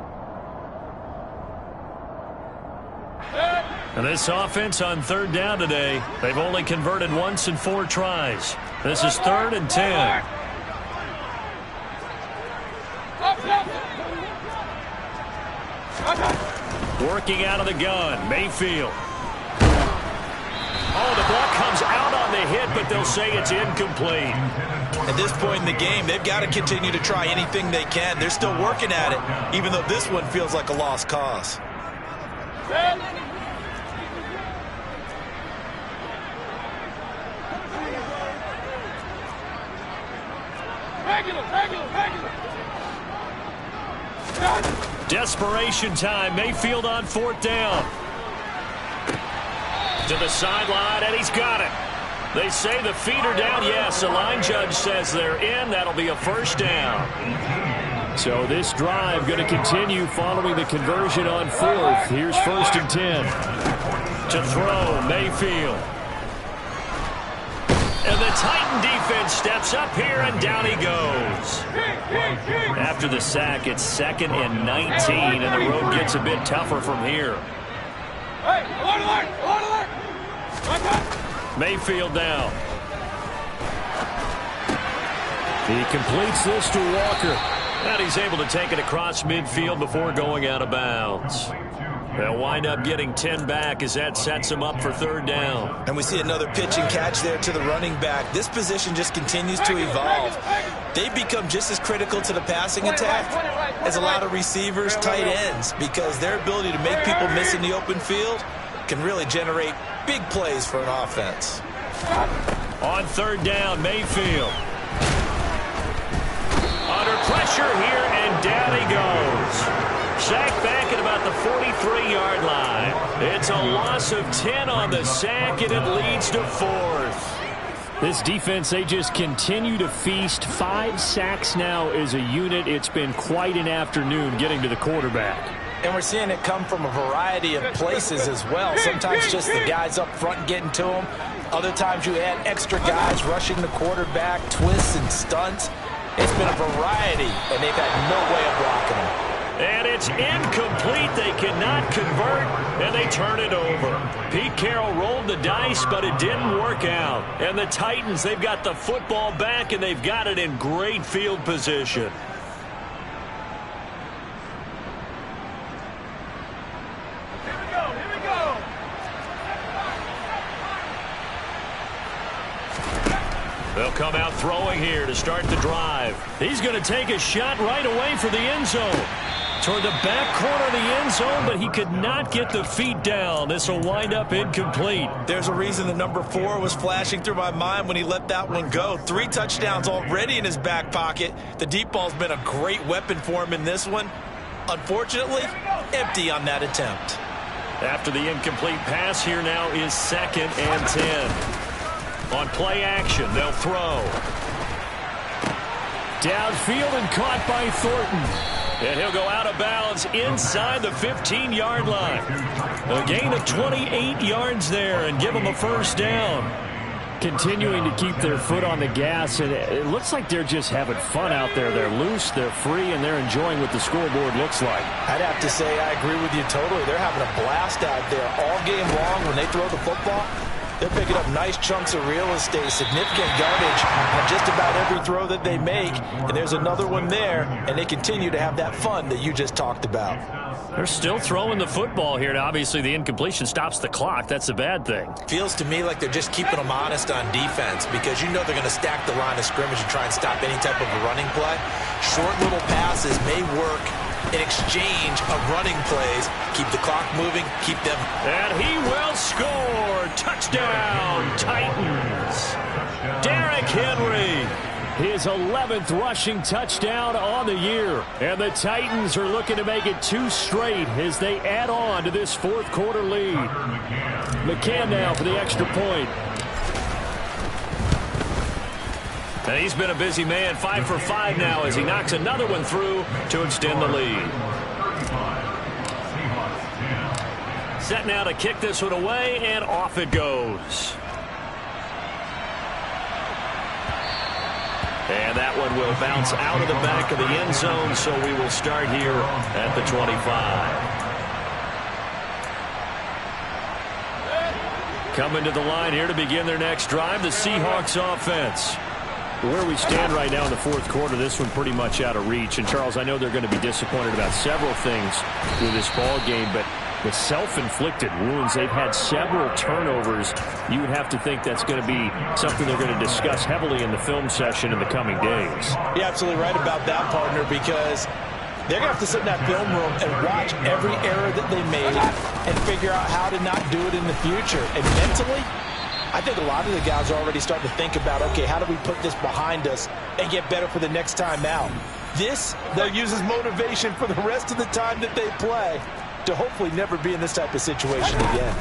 And this offense on 3rd down today, they've only converted once in 4 tries. This is 3rd and 10. Working out of the gun, Mayfield. Oh, the ball comes out on the hit, but they'll say it's incomplete. At this point in the game, they've got to continue to try anything they can. They're still working at it, even though this one feels like a lost cause. Desperation time. Mayfield on 4th down. To the sideline, and he's got it. They say the feet are down. Yes, the line judge says they're in. That'll be a 1st down. So this drive going to continue following the conversion on 4th. Here's 1st and 10. To throw, Mayfield. And the Titan defense steps up here, and down he goes. After the sack, it's 2nd and 19, and the road gets a bit tougher from here. Mayfield down. He completes this to Walker. And he's able to take it across midfield before going out of bounds. They'll wind up getting 10 back as that sets them up for third down. And we see another pitch and catch there to the running back. This position just continues to evolve. They've become just as critical to the passing attack as a lot of receivers, tight ends, because their ability to make people miss in the open field can really generate big plays for an offense. On third down, Mayfield. Under pressure here, and down he goes. Sacked back at about the 43-yard line. It's a loss of 10 on the sack, and it leads to fourth. This defense, they just continue to feast. 5 sacks now as a unit. It's been quite an afternoon getting to the quarterback. And we're seeing it come from a variety of places as well. Sometimes just the guys up front getting to them. Other times you add extra guys rushing the quarterback, twists and stunts. It's been a variety, and they've had no way of blocking them. And it's incomplete. They cannot convert, and they turn it over. Pete Carroll rolled the dice, but it didn't work out. And the Titans, they've got the football back, and they've got it in great field position. Here we go. They'll come out throwing here to start the drive. He's going to take a shot right away for the end zone. Toward the back corner of the end zone, but he could not get the feet down. This will wind up incomplete. There's a reason the number 4 was flashing through my mind when he let that one go. 3 touchdowns already in his back pocket. The deep ball's been a great weapon for him in this one. Unfortunately, empty on that attempt. After the incomplete pass, here now is 2nd and 10. On play action, they'll throw. Downfield and caught by Thornton. And he'll go out of bounds inside the 15-yard line. A gain of 28 yards there and give them a first down. Continuing to keep their foot on the gas, and it looks like they're just having fun out there. They're loose, they're free, and they're enjoying what the scoreboard looks like. I'd have to say I agree with you totally. They're having a blast out there all game long when they throw the football. They're picking up nice chunks of real estate, significant yardage on just about every throw that they make. And there's another one there, and they continue to have that fun that you just talked about. They're still throwing the football here. Now, obviously, the incompletion stops the clock. That's a bad thing. Feels to me like they're just keeping them honest on defense because you know they're going to stack the line of scrimmage and try and stop any type of a running play. Short little passes may work in exchange of running plays. Keep the clock moving, keep them. And he will score. Touchdown, Titans. Derrick Henry. His 11th rushing touchdown on the year. And the Titans are looking to make it 2 straight as they add on to this 4th quarter lead. McCann now for the extra point. And he's been a busy man, 5 for 5 now as he knocks another one through to extend the lead. Set now to kick this one away, and off it goes. And that one will bounce out of the back of the end zone, so we will start here at the 25. Coming to the line here to begin their next drive, the Seahawks offense. Where we stand right now in the 4th quarter, this one pretty much out of reach. And, Charles, I know they're going to be disappointed about several things with this ball game, but the self-inflicted wounds, they've had several turnovers. You would have to think that's going to be something they're going to discuss heavily in the film session in the coming days. You're absolutely right about that, partner, because they're going to have to sit in that film room and watch every error that they made and figure out how to not do it in the future. And mentally, I think a lot of the guys are already starting to think about, okay, how do we put this behind us and get better for the next time out? This, they'll use as motivation for the rest of the time that they play to hopefully never be in this type of situation again.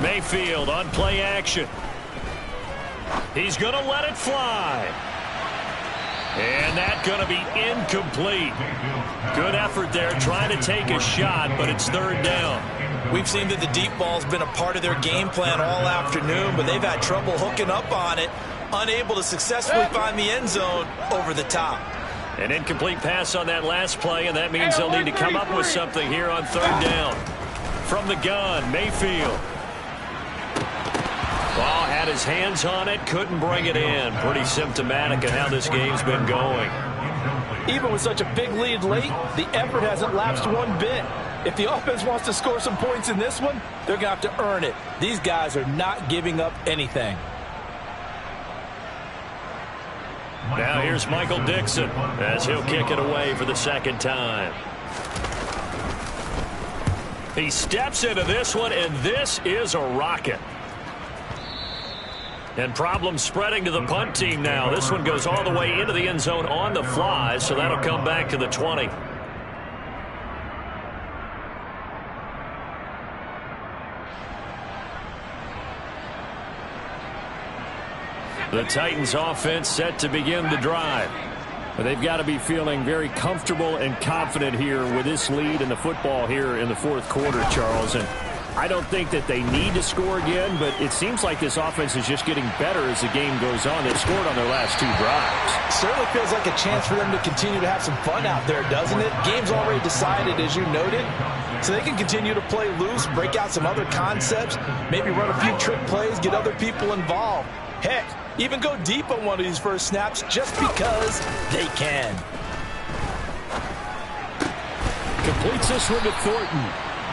Mayfield on play action. He's going to let it fly. And that's going to be incomplete. Good effort there trying to take a shot, but it's 3rd down. We've seen that the deep ball's been a part of their game plan all afternoon, but they've had trouble hooking up on it, unable to successfully find the end zone over the top. An incomplete pass on that last play, and that means they'll need to come up with something here on 3rd down. From the gun, Mayfield. Ball had his hands on it, couldn't bring it in. Pretty symptomatic of how this game's been going. Even with such a big lead late, the effort hasn't lapsed one bit. If the offense wants to score some points in this one, they're going to have to earn it. These guys are not giving up anything. Now here's Michael Dixon as he'll kick it away for the second time. He steps into this one, and this is a rocket. And problems spreading to the punt team now. This one goes all the way into the end zone on the fly, so that'll come back to the 20. The Titans offense set to begin the drive. But they've got to be feeling very comfortable and confident here with this lead in the football here in the fourth quarter, Charles. And I don't think that they need to score again, but it seems like this offense is just getting better as the game goes on. They've scored on their last 2 drives. Certainly feels like a chance for them to continue to have some fun out there, doesn't it? Game's already decided, as you noted, so they can continue to play loose, break out some other concepts, maybe run a few trick plays, get other people involved. Heck, even go deep on one of these first snaps just because they can. Completes this one to Thornton.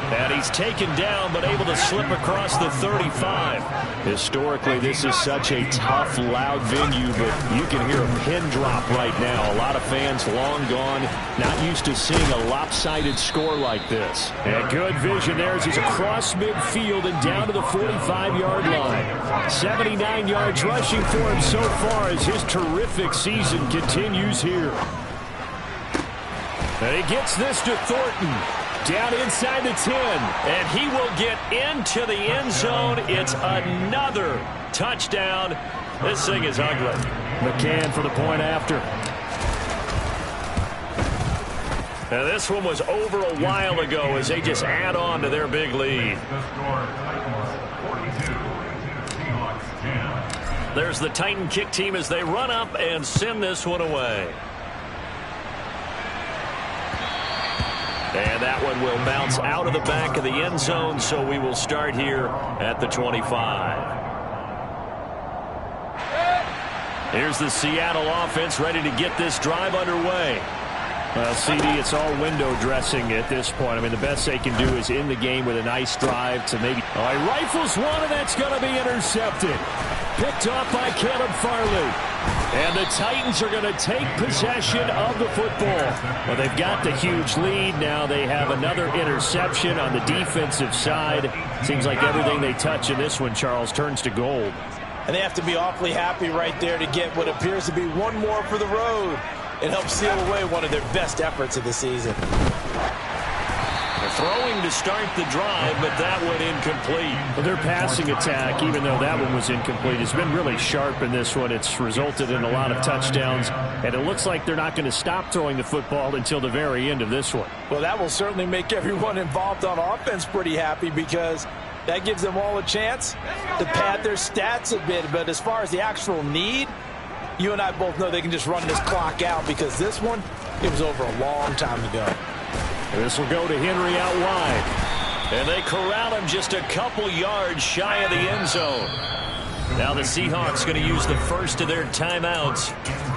And he's taken down, but able to slip across the 35. Historically, this is such a tough, loud venue, but you can hear a pin drop right now. A lot of fans long gone, not used to seeing a lopsided score like this. And good vision there as he's across midfield and down to the 45-yard line. 79 yards rushing for him so far as his terrific season continues here. And he gets this to Thornton. Down inside the 10, and he will get into the end zone. It's another touchdown. This thing is ugly. McCann for the point after. Now this one was over a while ago as they just add on to their big lead. There's the Titan kick team as they run up and send this one away. And that one will bounce out of the back of the end zone, so we will start here at the 25. Here's the Seattle offense ready to get this drive underway. Well, CD, it's all window dressing at this point. I mean, the best they can do is in the game with a nice drive to maybe... All right, rifles one, and that's going to be intercepted. Picked off by Caleb Farley. And the Titans are going to take possession of the football. Well, they've got the huge lead. Now they have another interception on the defensive side. Seems like everything they touch in this one, Charles, turns to gold. And they have to be awfully happy right there to get what appears to be one more for the road. It helps seal away one of their best efforts of the season. Throwing to start the drive, but that went incomplete. Well, their passing attack, even though that one was incomplete, has been really sharp in this one. It's resulted in a lot of touchdowns, and it looks like they're not going to stop throwing the football until the very end of this one. Well, that will certainly make everyone involved on offense pretty happy because that gives them all a chance to pad their stats a bit. But as far as the actual need, you and I both know they can just run this clock out because this one, it was over a long time ago. This will go to Henry out wide. And they corral him just a couple yards shy of the end zone. Now the Seahawks going to use the first of their timeouts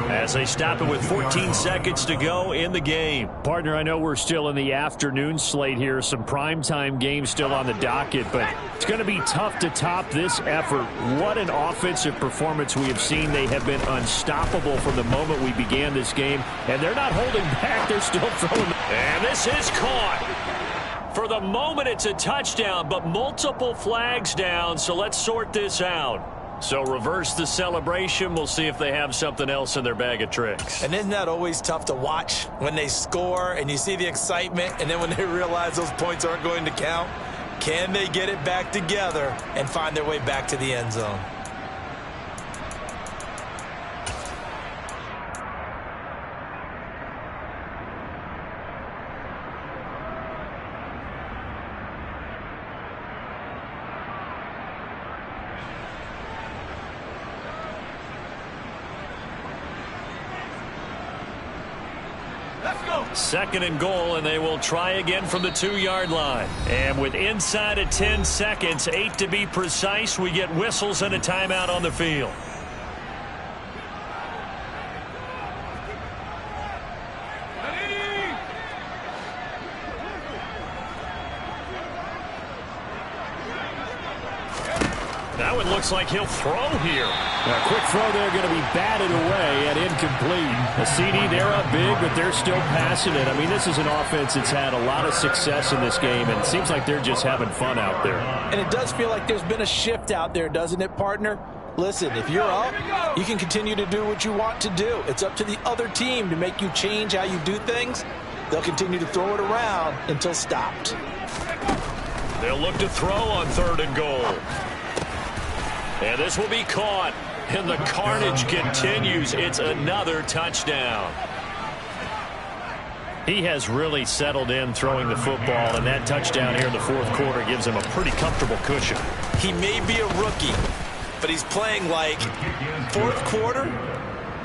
as they stop it with 14 seconds to go in the game. Partner, I know we're still in the afternoon slate here. Some primetime games still on the docket, but it's going to be tough to top this effort. What an offensive performance we have seen. They have been unstoppable from the moment we began this game, and they're not holding back. They're still throwing. And this is caught. For the moment, it's a touchdown, but multiple flags down, so let's sort this out. So reverse the celebration. We'll see if they have something else in their bag of tricks. And isn't that always tough to watch when they score and you see the excitement and then when they realize those points aren't going to count? Can they get it back together and find their way back to the end zone? Second and goal, and they will try again from the 2-yard line. And with inside of 10 seconds, 8 to be precise, we get whistles and a timeout on the field. looks like he'll throw here. A quick throw there going to be batted away and incomplete. A CD, they're up big, but they're still passing it. I mean, this is an offense that's had a lot of success in this game, and it seems like they're just having fun out there. And it does feel like there's been a shift out there, doesn't it, partner? Listen, if you're up, you can continue to do what you want to do. It's up to the other team to make you change how you do things. They'll continue to throw it around until stopped. They'll look to throw on 3rd and goal. And this will be caught. And the carnage continues. It's another touchdown. He has really settled in throwing the football, and that touchdown here in the 4th quarter gives him a pretty comfortable cushion. He may be a rookie, but he's playing like 4th quarter,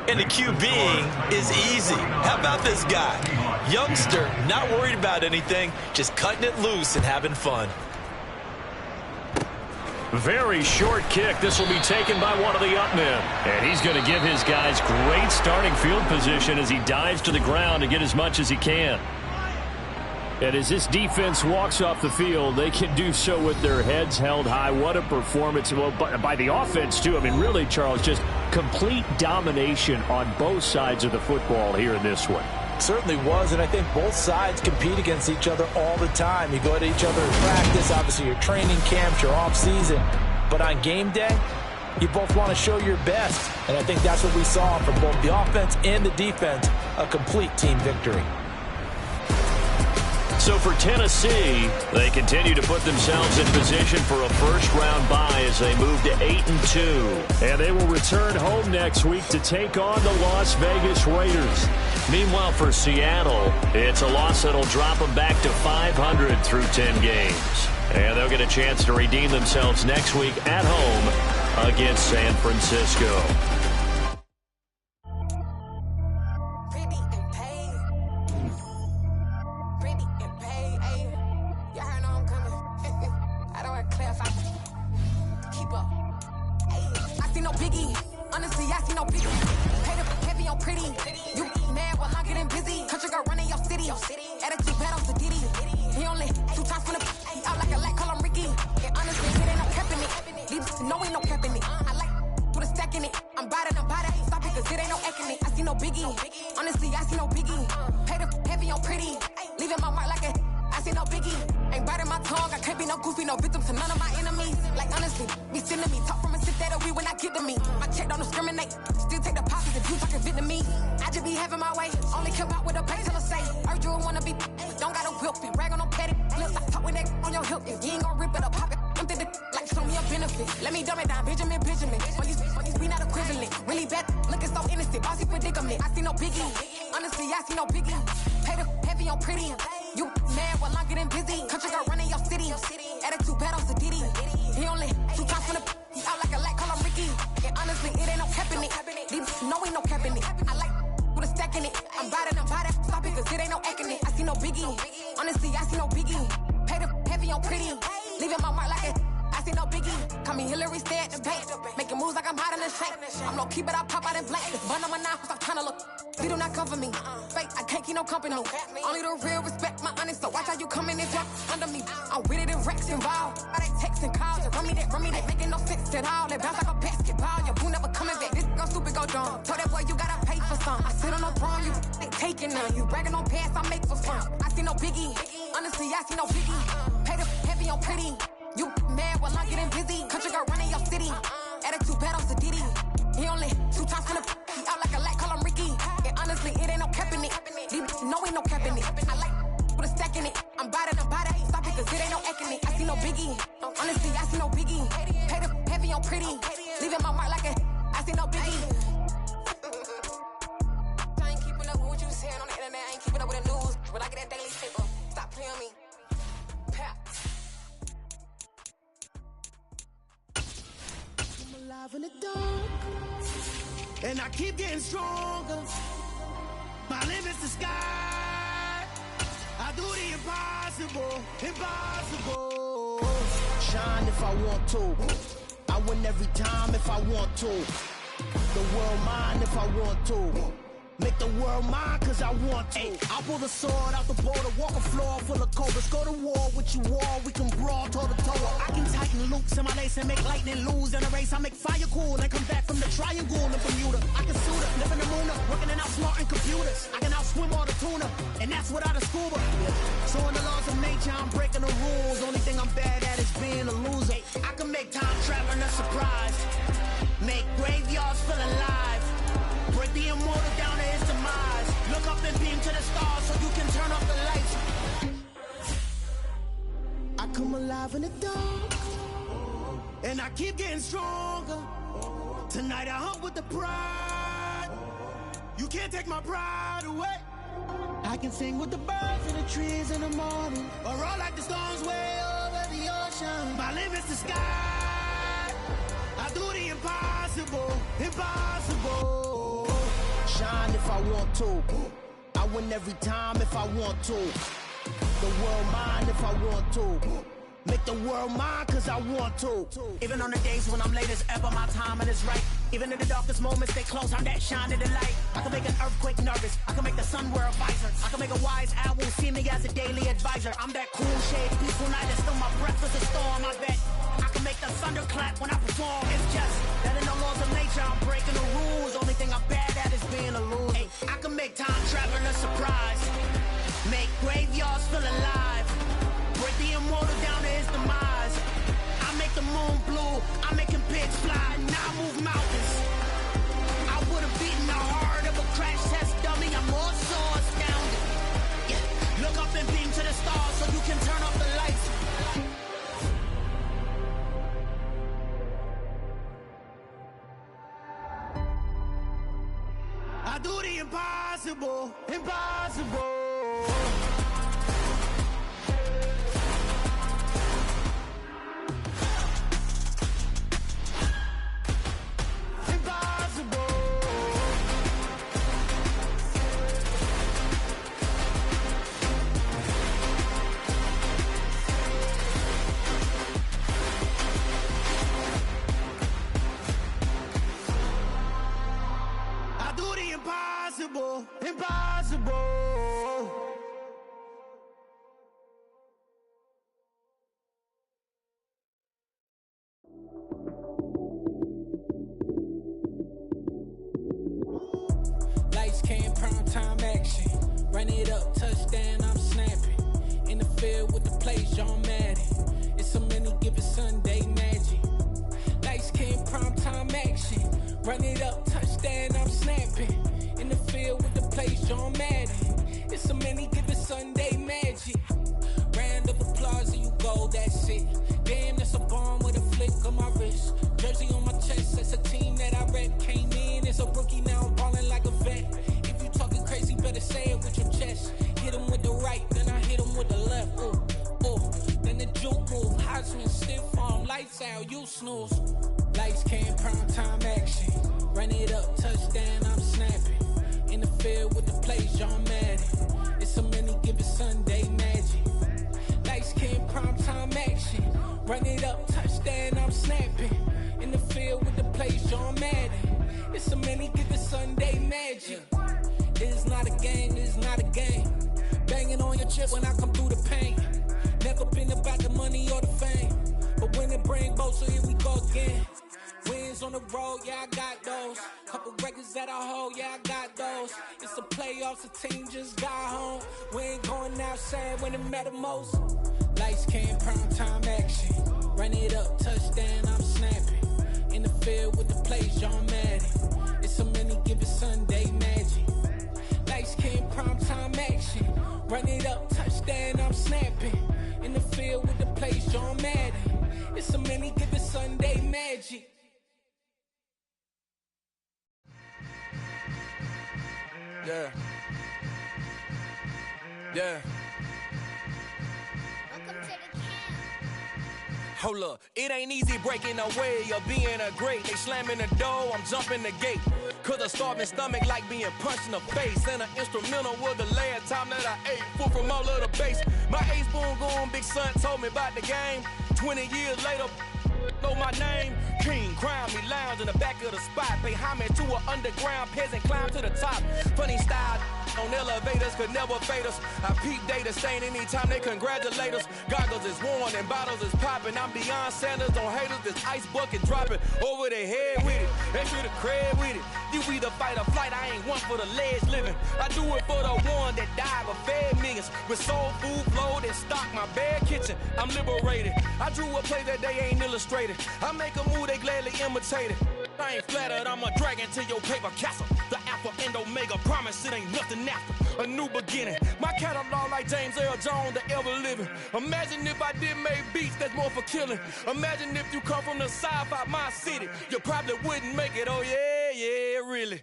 and the QBing is easy. How about this guy? Youngster, not worried about anything, just cutting it loose and having fun. Very short kick. This will be taken by one of the up men. And he's going to give his guys great starting field position as he dives to the ground to get as much as he can. And as this defense walks off the field, they can do so with their heads held high. What a performance. Well, by the offense, too. I mean, really, Charles, just complete domination on both sides of the football here in this one. Certainly was, and I think both sides compete against each other all the time. You go at each other in practice, obviously your training camps, your off-season. But on game day, you both want to show your best. And I think that's what we saw from both the offense and the defense, a complete team victory. So for Tennessee, they continue to put themselves in position for a first-round bye as they move to 8-2. And they will return home next week to take on the Las Vegas Raiders. Meanwhile, for Seattle, it's a loss that'll drop them back to 500 through 10 games. And they'll get a chance to redeem themselves next week at home against San Francisco. In the dark, and I keep getting stronger. My limit's the sky. I do the impossible, impossible. Shine if I want to. I win every time if I want to. The world mine if I want to. Make the world mine, cause I want to. I pull the sword out the border, walk a floor full of cobras. Go to war with you all, we can brawl toe to toe. I can tighten loops in my lace and make lightning lose in a race. I make fire cool and come back from the triangle in Bermuda. I can suit up, live in the moon, working and outsmarting computers. I can outswim all the tuna, and that's without a scuba. So in the laws of nature, I'm breaking the rules. Only thing I'm bad at is being a loser. I can make time traveling a surprise, make graveyards feel alive, break the immortal down to his demise. Look up and beam to the stars so you can turn off the lights. I come alive in the dark, and I keep getting stronger. Tonight I hunt with the pride. You can't take my pride away. I can sing with the birds and the trees in the morning, or roll like the storms way over the ocean. My limit's the sky. I do the impossible, impossible. Shine if I want to, I win every time if I want to. The world mine if I want to. Make the world mine cause I want to. Even on the days when I'm late as ever, my timing is right. Even in the darkest moments, stay close, I'm that shine in the light. I can make an earthquake nervous, I can make the sun wear a visor. I can make a wise owl see me as a daily advisor. I'm that cool shade, peaceful night, and still my breath is a storm, I bet. I can make the thunder clap when I perform. It's just that in the laws of nature, I'm breaking the rules. Only thing I'm bad at is being a loser. Hey, I can make time traveling a surprise, make graveyards feel alive, break the immortal down to his demise. I make the moon blue, I make him pigs fly, and I move mountains. I would've beaten the heart of a crash test dummy. I'm more so astounded. Yeah. Look up and beam to the stars so you can turn off the lights. I do the impossible, impossible. Impossible, impossible. Lights came, prime time action. Run it up, touchdown, I'm snapping. In the field with the plays, John Madden. It's a many given Sunday magic. Lights came, prime time action. Run it up, touchdown, I'm snapping. In the field with the plays, John Madden. It's a many given Sunday magic. Round of applause and you go, that's it. Damn, that's a bomb with a flick on my wrist. Jersey on my chest, that's a team that I rep. Came in as a rookie, now I'm ballin' like a vet. If you talking crazy, better say it with your chest. Hit him with the right, then I hit him with the left. Ooh, ooh. Then the juke move, Heisman, stiff arm, lights out, you snooze. Lights came, prime time action. Run it up, touchdown, I'm snapping. In the field with the plays, John Madden. It's a many given Sunday magic. Lights came, prime time action. Run it up, touchdown, I'm snapping. In the field with the plays, John Madden. It's a many given Sunday magic. It is not a game, it is not a game. Banging on your chest when I come through the pain. Never been about the money or the fame, but when it bring both, so here we go again. Wins on the road, yeah, I got those. Couple records that I hold, yeah, I got those. It's the playoffs, the team just got home. We ain't going outside when it matter most. Lights came, prime time action. Run it up, touchdown, I'm snapping. In the field with the plays, John Madden. It's a many given Sunday magic. Lights came, prime time action. Run it up, touchdown, I'm snapping. In the field with the plays, John Madden. It's a many given Sunday magic. Yeah. Yeah. Hold up, it ain't easy breaking away or being a great. They slamming the door, I'm jumping the gate. Cause a starving stomach like being punched in the face. And an instrumental was the last time that I ate food from all of the base. My A-spoon going, big son told me about the game. 20 years later, no know my name? King, crown me, lounge in the back of the spot. Pay homage to an underground peasant, climb to the top. Funny style on elevators could never fade us. I peep data stain anytime they congratulate us. Goggles is worn and bottles is popping. I'm beyond Sanders on haters, this ice bucket dropping over their head with it. Extra the cred with it. You either fight or flight, I ain't one for the ledge living. I do it for the one that died but fed millions. With soul food flowed and stocked my bare kitchen. I'm liberated. I drew a play that they ain't illustrated. I make a move, they gladly imitate it. I ain't flattered, I'm a dragon to your paper castle. The Alpha and Omega, promise it ain't nothing after. A new beginning. My catalog like James Earl Jones, the ever living. Imagine if I did make beats that's more for killing. Imagine if you come from the sci-fi, my city. You probably wouldn't make it, oh yeah, really.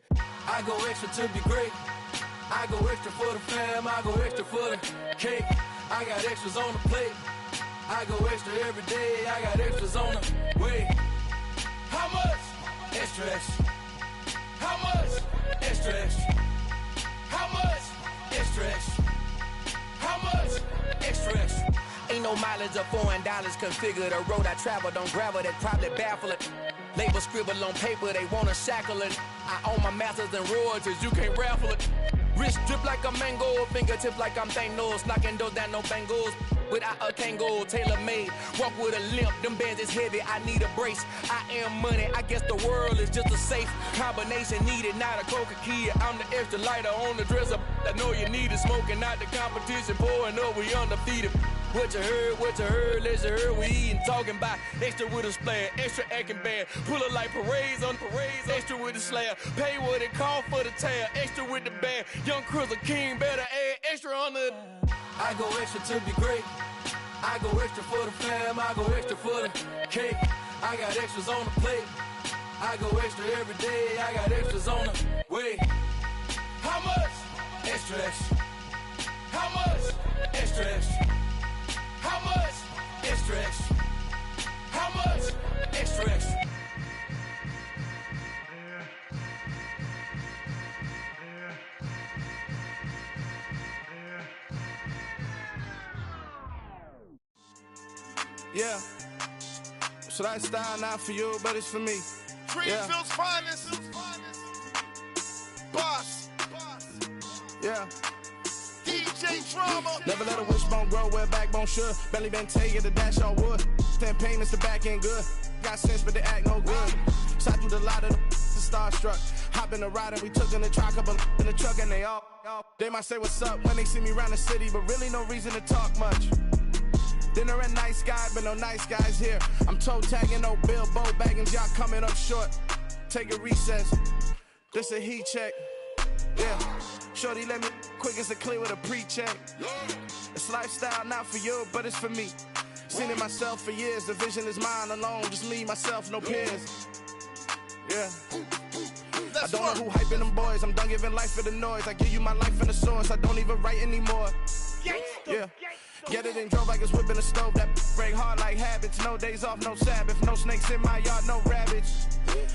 I go extra to be great. I go extra for the fam, I go extra for the cake. I got extras on the plate. I go extra every day, I got extras on the way. How much? Extra, extra. How much? Extra, extra. How much? Extra, extra. How much? Extra, extra. Ain't no mileage of $4 configure the road I travel. Don't gravel, that probably baffle it. Label scribble on paper, they wanna shackle it. I own my masters and royalties, you can't raffle it. Wrist drip like a mango, fingertips like I'm Thanos, knocking those down, no bangles. Without a Kango, tailor-made, walk with a limp, them bands is heavy, I need a brace. I am money, I guess the world is just a safe combination needed, not a coca key. I'm the extra lighter on the dresser, I know you need it, smoking out the competition, pouring up, we undefeated. What you heard, let's you heard, we eatin', talking about extra with a splash, extra acting bad, pull it like parades on parades, extra with the slab, pay what it cost for the tab, extra with the band, young Crizzle King, better add extra on the... I go extra to be great. I go extra for the fam, I go extra for the cake. I got extras on the plate. I go extra every day, I got extras on the way. How much? Extra, extra. How much? Extra, extra. How much? Extra, extra. How much? Extra, extra. Yeah, so that style not for you, but it's for me. Greenfield's finest. Boss. Yeah. DJ Drama. Never let a wishbone grow where a backbone should. Belly been taking the dash all wood. 10 payments, the back end good. Got sense, but they act no good. Shot through the lot of the starstruck. Hop in the ride and we took in the truck up in the truck and they all. They might say what's up when they see me around the city, but really no reason to talk much. Dinner and nice guy, but no nice guys here. I'm toe tagging, no Bilbo bagging, y'all coming up short. Take a recess. This a heat check. Yeah. Shorty let me quick as a clear with a pre-check. It's lifestyle not for you, but it's for me. Seen it myself for years. The vision is mine alone. Just me, myself, no peers. Yeah. I don't know who hyping them boys. I'm done giving life for the noise. I give you my life in the source. I don't even write anymore. Yeah. Get it and drove like it's whipping a stove. That break hard like habits. No days off, no Sabbath. No snakes in my yard, no rabbits.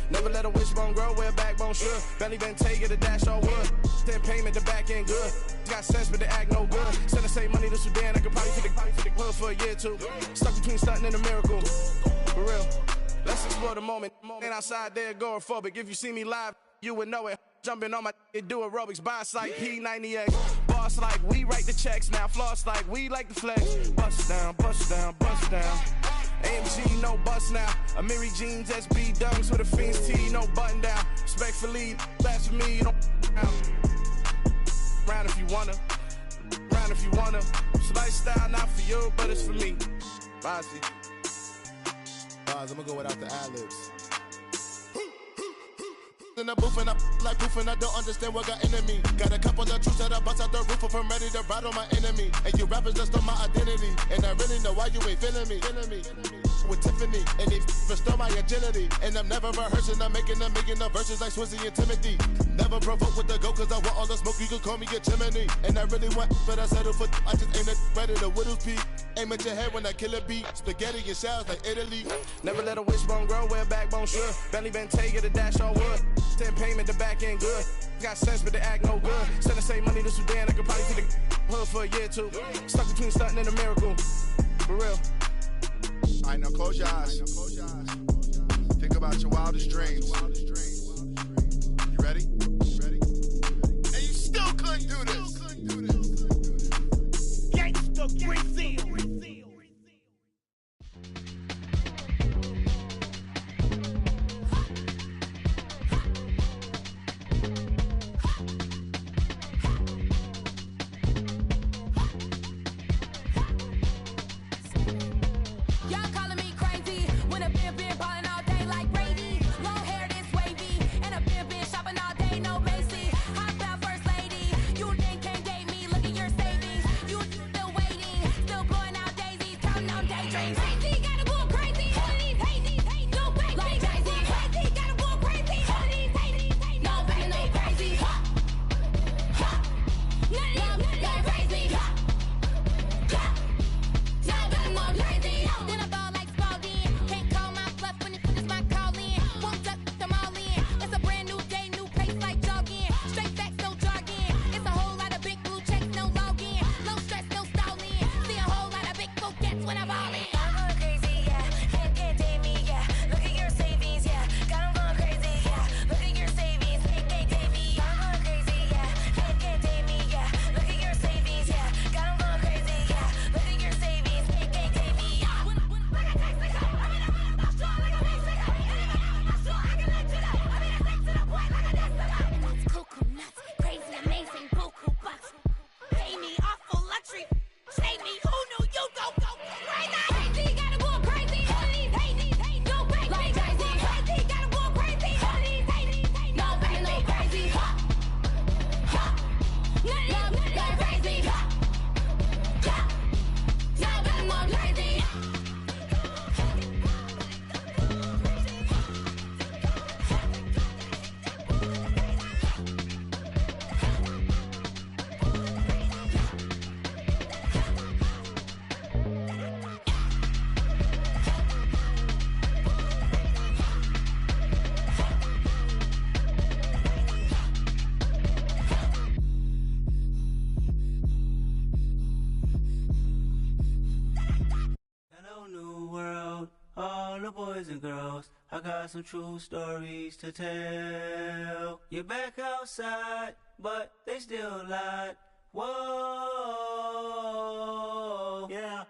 Never let a wishbone grow where a backbone should. Belly been taking the dash all wood. 10 payment, the back end good. Got sense, but they act no good. Send the same money to Sudan. I could probably take the hood for a year or two. Stuck between stunting and a miracle. For real. Let's explore the moment. Ain't outside there agoraphobic. If you see me live, you would know it. Jumping on my do aerobics, boss like P90X. Boss like we write the checks now. Floss like we like the flex. Bust down, bust down, bust down. AMG, no bust now. Amiri jeans, SB dunks with a Fiends T, no button down. Respectfully, that's for me, you don't round if you wanna. Round if you wanna. It's lifestyle not for you, but it's for me. Bossy. I'm gonna go without the ad-libs. In the booth and I like proof and I don't understand what got into me. Got a couple of troops that I bust out the roof if I'm ready to ride on my enemy. And you rappers just stole my identity, and I really know why you ain't feeling me. With Tiffany, and they restore my agility. And I'm never rehearsing, I'm making the verses like Swizzy and Timothy. Never provoke with the go, cause I want all the smoke, you can call me a chimney. And I really want, but I settle for, I just aim it ready to Whittle's Peak. Aim at your head when I kill a beat. Spaghetti and shells like Italy. Never let a wishbone grow where a backbone should. Belly been taking the dash all wood. 10 payment, the back end good. Got sense, but they act no good. Send the same money to Sudan, I could probably see the hood for a year or two. Stuck between stunting and a miracle. For real. Alright, now close your eyes. about your wildest dreams. You ready? And you still couldn't do this. Gangsta Brazil. Y'all calling me crazy when a been ballin' all day like Brady. Long hair this wavy, and a been shopping all day, no Macy. Hot about first lady, you think can't date me? Look at your savings, you still waiting, still blowing out daisies, counting on daydreams. Crazy, gotta go crazy. All of these hate, no fake, like crazy. Crazy, gotta go crazy. All of these hate, no fake, no crazy. None of these like crazy. Y'all better go crazy. Then I ball like Spalding. Can't call my bluff when it's my calling. Won't duck them all in. It's a brand new day, new pace like jogging. Straight facts, no jargon. It's a whole lot of big blue checks, no login. No stress, no stalling. See a whole lot of big focus when I ball in. I'm going crazy, yeah. Can't date me, yeah. Look at your savings, yeah. Got 'em going crazy, yeah. Look at your savings, can't date me. I'm going crazy, yeah. Can't date me, yeah. Look at your savings, yeah. Got 'em going crazy, yeah. Look at your savings, can't date me. Crazy, amazing, buku bucks. Pay me awful luxury. Save me, who knew you go crazy? Crazy, gotta go crazy. All of these hate, no fake, like crazy. Crazy, gotta go crazy. All of these hate, no fake, no crazy. None of these like crazy. Y'all better go crazy. Hello, new world, all the boys and girls. I got some true stories to tell. You're back outside, but they still lied. Whoa, yeah.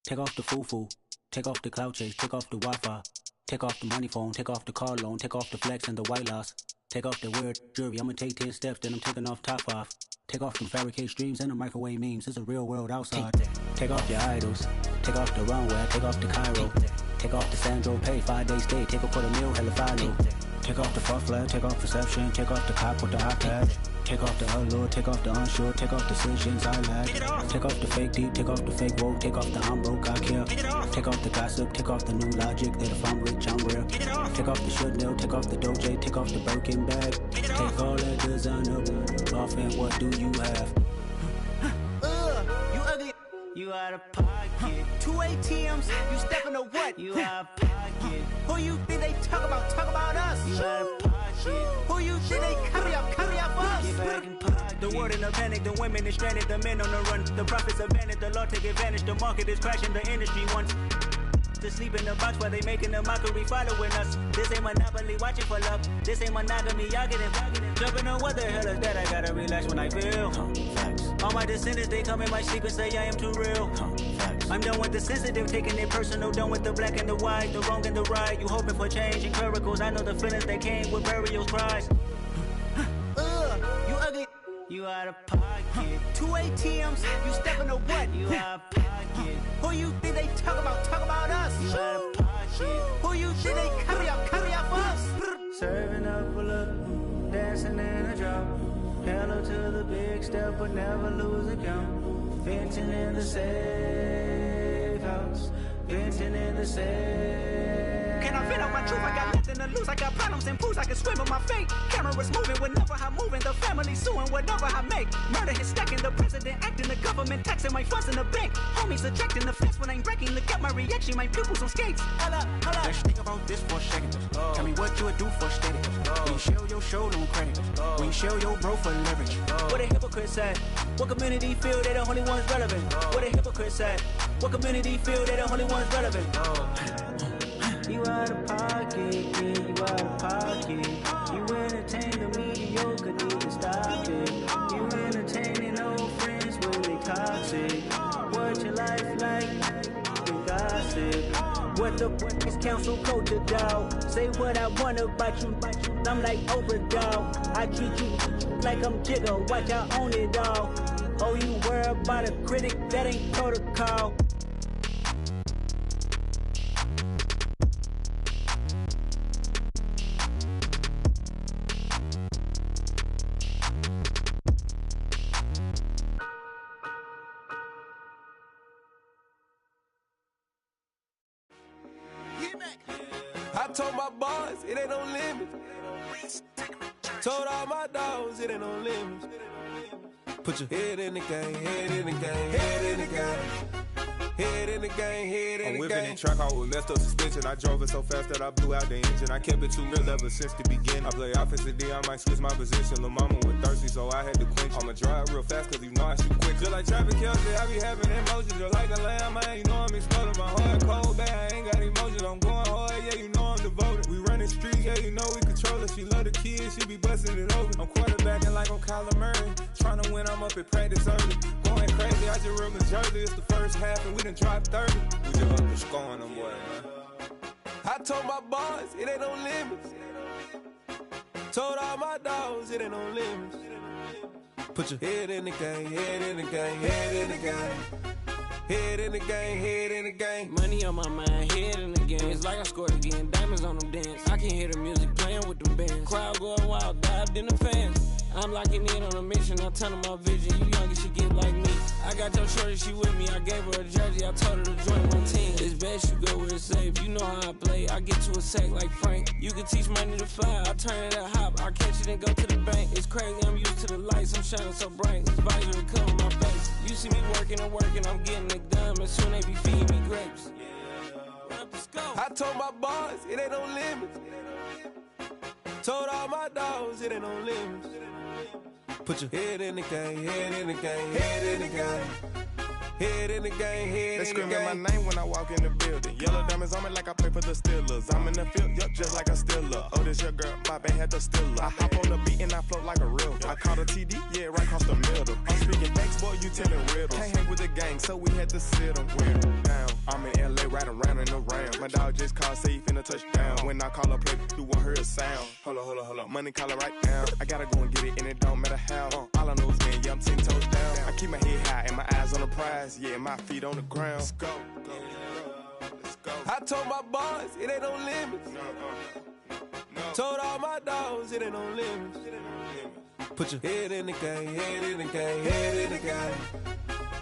Take off the foo-foo, take off the cloud chase, take off the Wi-Fi, take off the money phone, take off the car loan, take off the flex and the white loss. Take off the weird jewelry, I'ma take 10 steps, then I'm taking off top 5. Take off them fabricated streams and the microwave memes, it's a real world outside. Take off your idols, take off the runway, take off the Cairo. Take off the Sandro pay, 5-day stay, take a quarter meal, hella follow. Take off the far flag, take off perception, take off the cop with the iPad. Take off the allure, take off the unsure, take off decisions I lack. Take off the fake deep, take off the fake woke, take off the I'm broke, I care. Take off the gossip, take off the new logic that if I'm rich, I'm rare. Take off the should know, take off the Doja, take off the Birkin bag. Take all that designer off and what do you have? You ugly. You out of pocket. 2 ATMs, you stepping to what? You out of pocket. Who you think they talk about? Talk about us. You out of pocket. Who you think they copy up for us? Get back in pocket. The world in a panic, the women is stranded, the men on the run. The profits abandoned, the law take advantage. The market is crashing, the industry wants to sleep in the box while they making a mockery following us. This ain't Monopoly, watching for love. This ain't monogamy, y'all getting jumping on what the hell is that? I gotta relax when I feel. All my descendants, they come in my sleep and say I am too real. I'm done with the sensitive, taking it personal. Done with the black and the white, the wrong and the right. You hoping for change and miracles. I know the feelings that came with burials, cries. You ugly. You out of pocket. 2 ATMs, you stepping to what? You out of pocket. Who you think they talk about? Talk about us. You out of pocket. Who you think they copy up for us? Serving up a look, dancing in a drop. Hello to the big step, but never lose a count. Venting in the safe house. Venting in the safe. Can I vent out my truth? I got nothing to lose. I got problems and proofs. I can swim with my fate. Cameras moving whenever I'm moving. The family suing whatever I make. Murder is stacking. The president acting. The government taxing my funds in the bank. Homies ejecting the fence when I'm breaking. Look at my reaction. My pupils on skates. Hold up. Let's think about this for a second. Tell me what you would do for steady. When you show your show, no credit. When you show your bro for leverage. What a hypocrite said. What community feel they the only ones relevant? What a hypocrite said. What community feel they the only ones relevant? You out of pocket, yeah, you out of pocket. You entertain the mediocre, need to stop it. You entertaining old friends when they toxic. What your life like? You gossip. What the fuck is council culture, dog? Say what I want about you. I'm like overdog. I treat you like I'm Jigga. Watch I own it all. Oh, you worry about a critic? That ain't protocol. I told my boys it ain't no limit. Told all my dogs it ain't no limit. Put your head in the game, head in the game, head in the game. Head in the game, head in the game. I'm whipping in track out with messed up suspension. I drove it so fast that I blew out the engine. I kept it too real ever since the beginning. I play offensive D, I might switch my position. Lil' mama was thirsty, so I had to quench. I'ma drive real fast, cause you know I shoot quick. Just like traffic Kelsey, I be having emotions. Just like a lamb, man, you know I'm exploding. My heart cold, bad, I ain't got emotions. I'm going hard, yeah, you know I'm devoted. We running streets, yeah, you know we control it. She love the kids, she be busting it over. I'm quarterbacking like I'm Kyler Murray. Trying to win, I'm up at practice early. Going crazy, I just rub the jersey. It's the first half, and we done dropped 30. We just up and scoring them, boy, man. I told my boys it ain't no limits. Told all my dogs it ain't no limits. Put your head in the game, head in the game, head in the game. Head in the game, head in the game. Money on my mind, head in the game. It's like I scored again, diamonds on them dance. I can hear the music playing with them bands. Crowd going wild, dived in the fans. I'm locking in on a mission, I'm telling my vision. You young, you should get like me. I got your shorty, she with me. I gave her a jersey, I told her to join my team. It's best you go where it's safe. You know how I play. I get to a sack like Frank. You can teach money to fly. I turn it at hop. I catch it and go to the bank. It's crazy, I'm used to the lights. I'm shining so bright. This visor will cover my face. You see me working and working. I'm getting it done. And soon they be feeding me grapes. I told my boys it ain't no limits. Told all my dogs it ain't no limits. Put your head in the game, head in the game, head in the game. Head in the game, head in the game. They screaming my name when I walk in the building. Yellow diamonds on me like I play for the Steelers. I'm in the field, yup, just like a Steeler. Oh, this your girl, my band had the Steeler. I hop on the beat and I float like a river. I caught a TD, yeah, right across the middle. I'm speaking thanks, boy, you telling riddles. Can't hang with the gang, so we had to sit them down. I'm in LA, riding around in the Ram. My dog just called, say he finna touchdown. When I call a play, you won't hear a sound. Hold up, money call it right now. I gotta go and get it, and it don't matter how. All I know is man, yeah, I'm 10 toes down. I keep my head high and my eyes on the prize. Yeah, my feet on the ground. Let's go. I told my boys it ain't no limits. Told all my dogs it ain't no limits. Put your head in the game, head in the game, head in the game.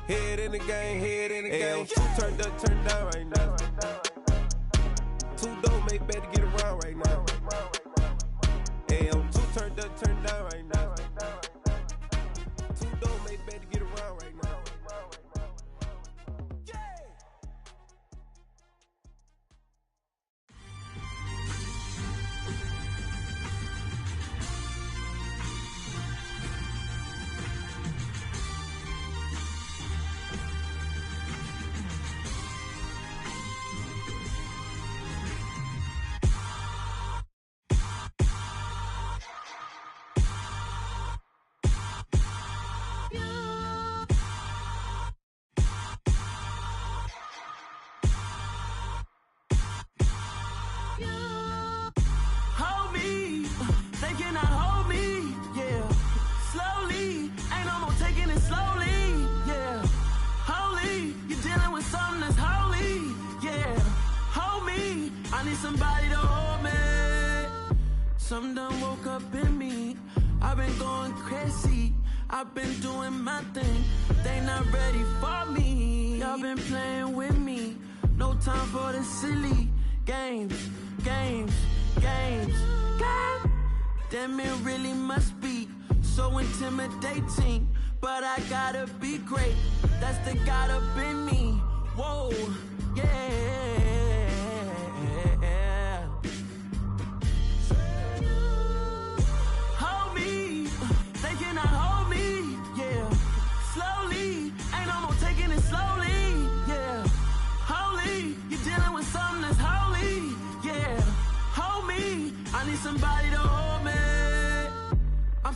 Head in the game, head in the game. Two turned up, turned down right now. Two don't make bad to get around right now. Hey, I'm two turned up, turned down right now. Two don't make bad to get around right now. Somebody to hold me. Some done woke up in me. I've been going crazy. I've been doing my thing. They not ready for me. Y'all been playing with me. No time for the silly games. Damn, it really must be so intimidating. But I gotta be great. That's the God up in me. Whoa, yeah.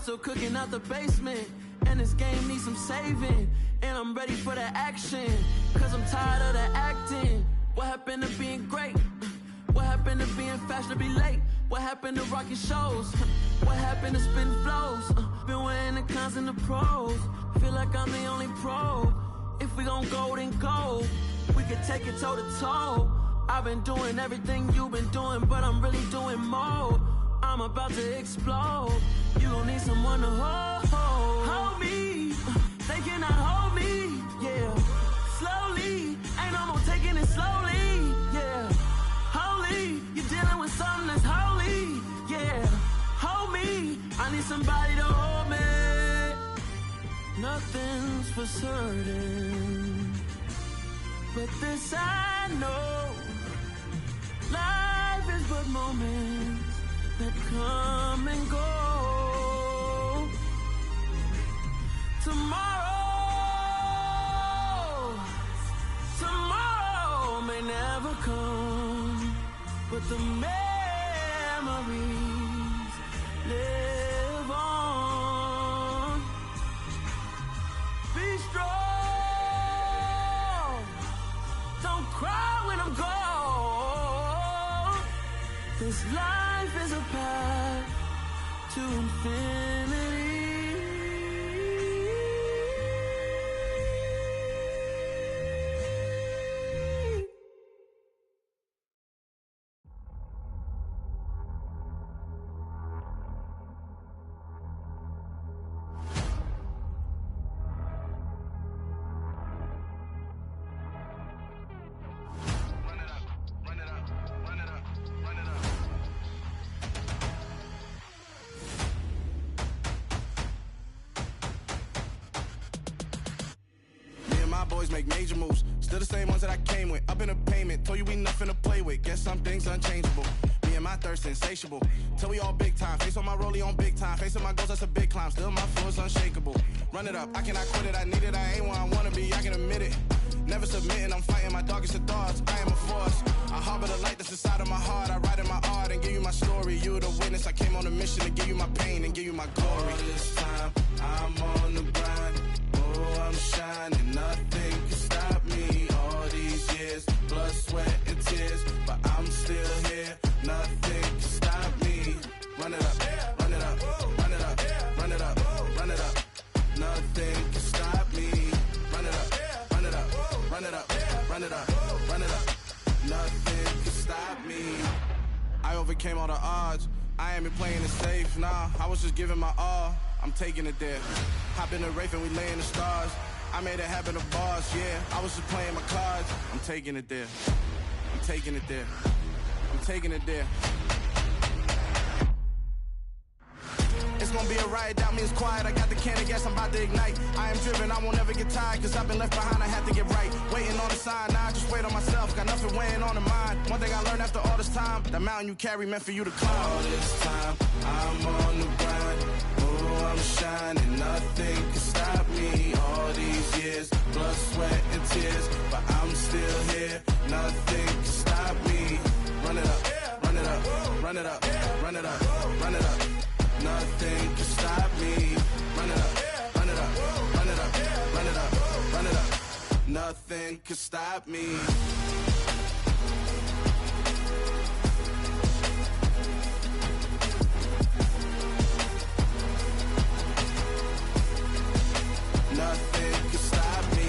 still cooking out the basement. And this game needs some saving. And I'm ready for the action. Cause I'm tired of the acting. What happened to being great? What happened to being fashionably late? What happened to rocking shows? What happened to spitting flows? Been wearing the cons and the pros. Feel like I'm the only pro. If we gon' go, then go. We could take it toe to toe. I've been doing everything you've been doing, but I'm really doing more. I'm about to explode. You gon' need someone to hold me. They cannot hold me, yeah. Slowly, ain't no more taking it slowly, yeah. Holy, you're dealing with something that's holy, yeah. Hold me, I need somebody to hold me. Nothing's for certain, but this I know. Life is but moments that come and go. Tomorrow may never come, but the memories live on. Be strong, don't cry when I'm gone, 'cause life is a path to infinity. Boys make major moves, still the same ones that I came with. Up in a payment, told you we nothing to play with. Guess some things unchangeable. Me and my thirst insatiable. Till we all big time. Face on my rollie on big time. Facing my goals, that's a big climb. Still my flow is unshakable. Run it up, I cannot quit it. I need it, I ain't where I wanna be. I can admit it. Never submitting, I'm fighting my darkest of thoughts. I am a force. I harbor the light that's inside of my heart. I write in my art and give you my story. You the witness. I came on a mission to give you my pain and give you my glory. All this time, I'm on the grind. Oh, I'm shining. Nothing can stop me. All these years, blood, sweat, and tears, but I'm still here. Nothing can stop me. Run it up, run it up, run it up, run it up, run it up. Nothing can stop me. Run it up, run it up, run it up, run it up, run it up. Nothing can stop me. I overcame all the odds. I ain't been playing it safe, nah. I was just giving my all. I'm taking it there. Hop in the Wraith and we lay in the stars. I made it happen to boss, yeah. I was just playing my cards. I'm taking it there. I'm taking it there. I'm taking it there. It's gonna be a riot, doubt me it's quiet. I got the can of gas, I'm about to ignite. I am driven, I won't ever get tired, cause I've been left behind, I have to get right. Waiting on the sign, now I just wait on myself. Got nothing weighing on the mind. One thing I learned after all this time, the mountain you carry meant for you to climb. All this time, I'm on the grind. Oh, I'm shining, nothing can stop me. All these years, blood, sweat, and tears, but I'm still here. Nothing can stop me. Run it up, run it up, run it up, run it up, run it up. Nothing can stop me. Run it up, run it up, run it up, run it up, run it up. Nothing can stop me. Nothing can stop me.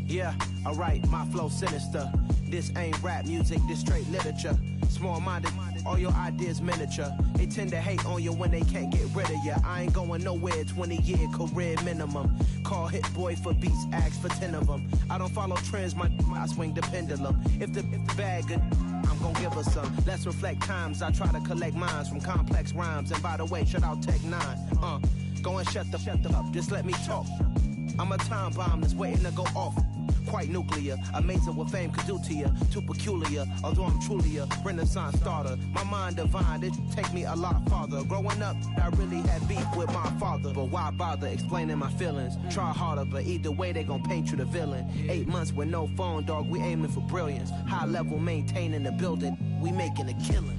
Yeah, alright, my flow sinister. This ain't rap music, this straight literature. Small-minded, all your ideas miniature. They tend to hate on you when they can't get rid of you. I ain't going nowhere, 20-year career minimum. Call Hit Boy for beats, ask for 10 of them. I don't follow trends, I swing the pendulum. If the bag good, I'm gon' give her some. Let's reflect times, I try to collect minds from complex rhymes. And by the way, shout out Tech 9. Go and shut the up, just let me talk. I'm a time bomb that's waiting to go off. quite nuclear. Amazing what fame could do to you. Too peculiar, although I'm truly a Renaissance starter. My mind divine, it take me a lot farther. Growing up, I really had beef with my father. But why bother explaining my feelings? Try harder, but either way they gon' paint you the villain. 8 months with no phone, dog, we aiming for brilliance. High level maintaining the building, we making a killing.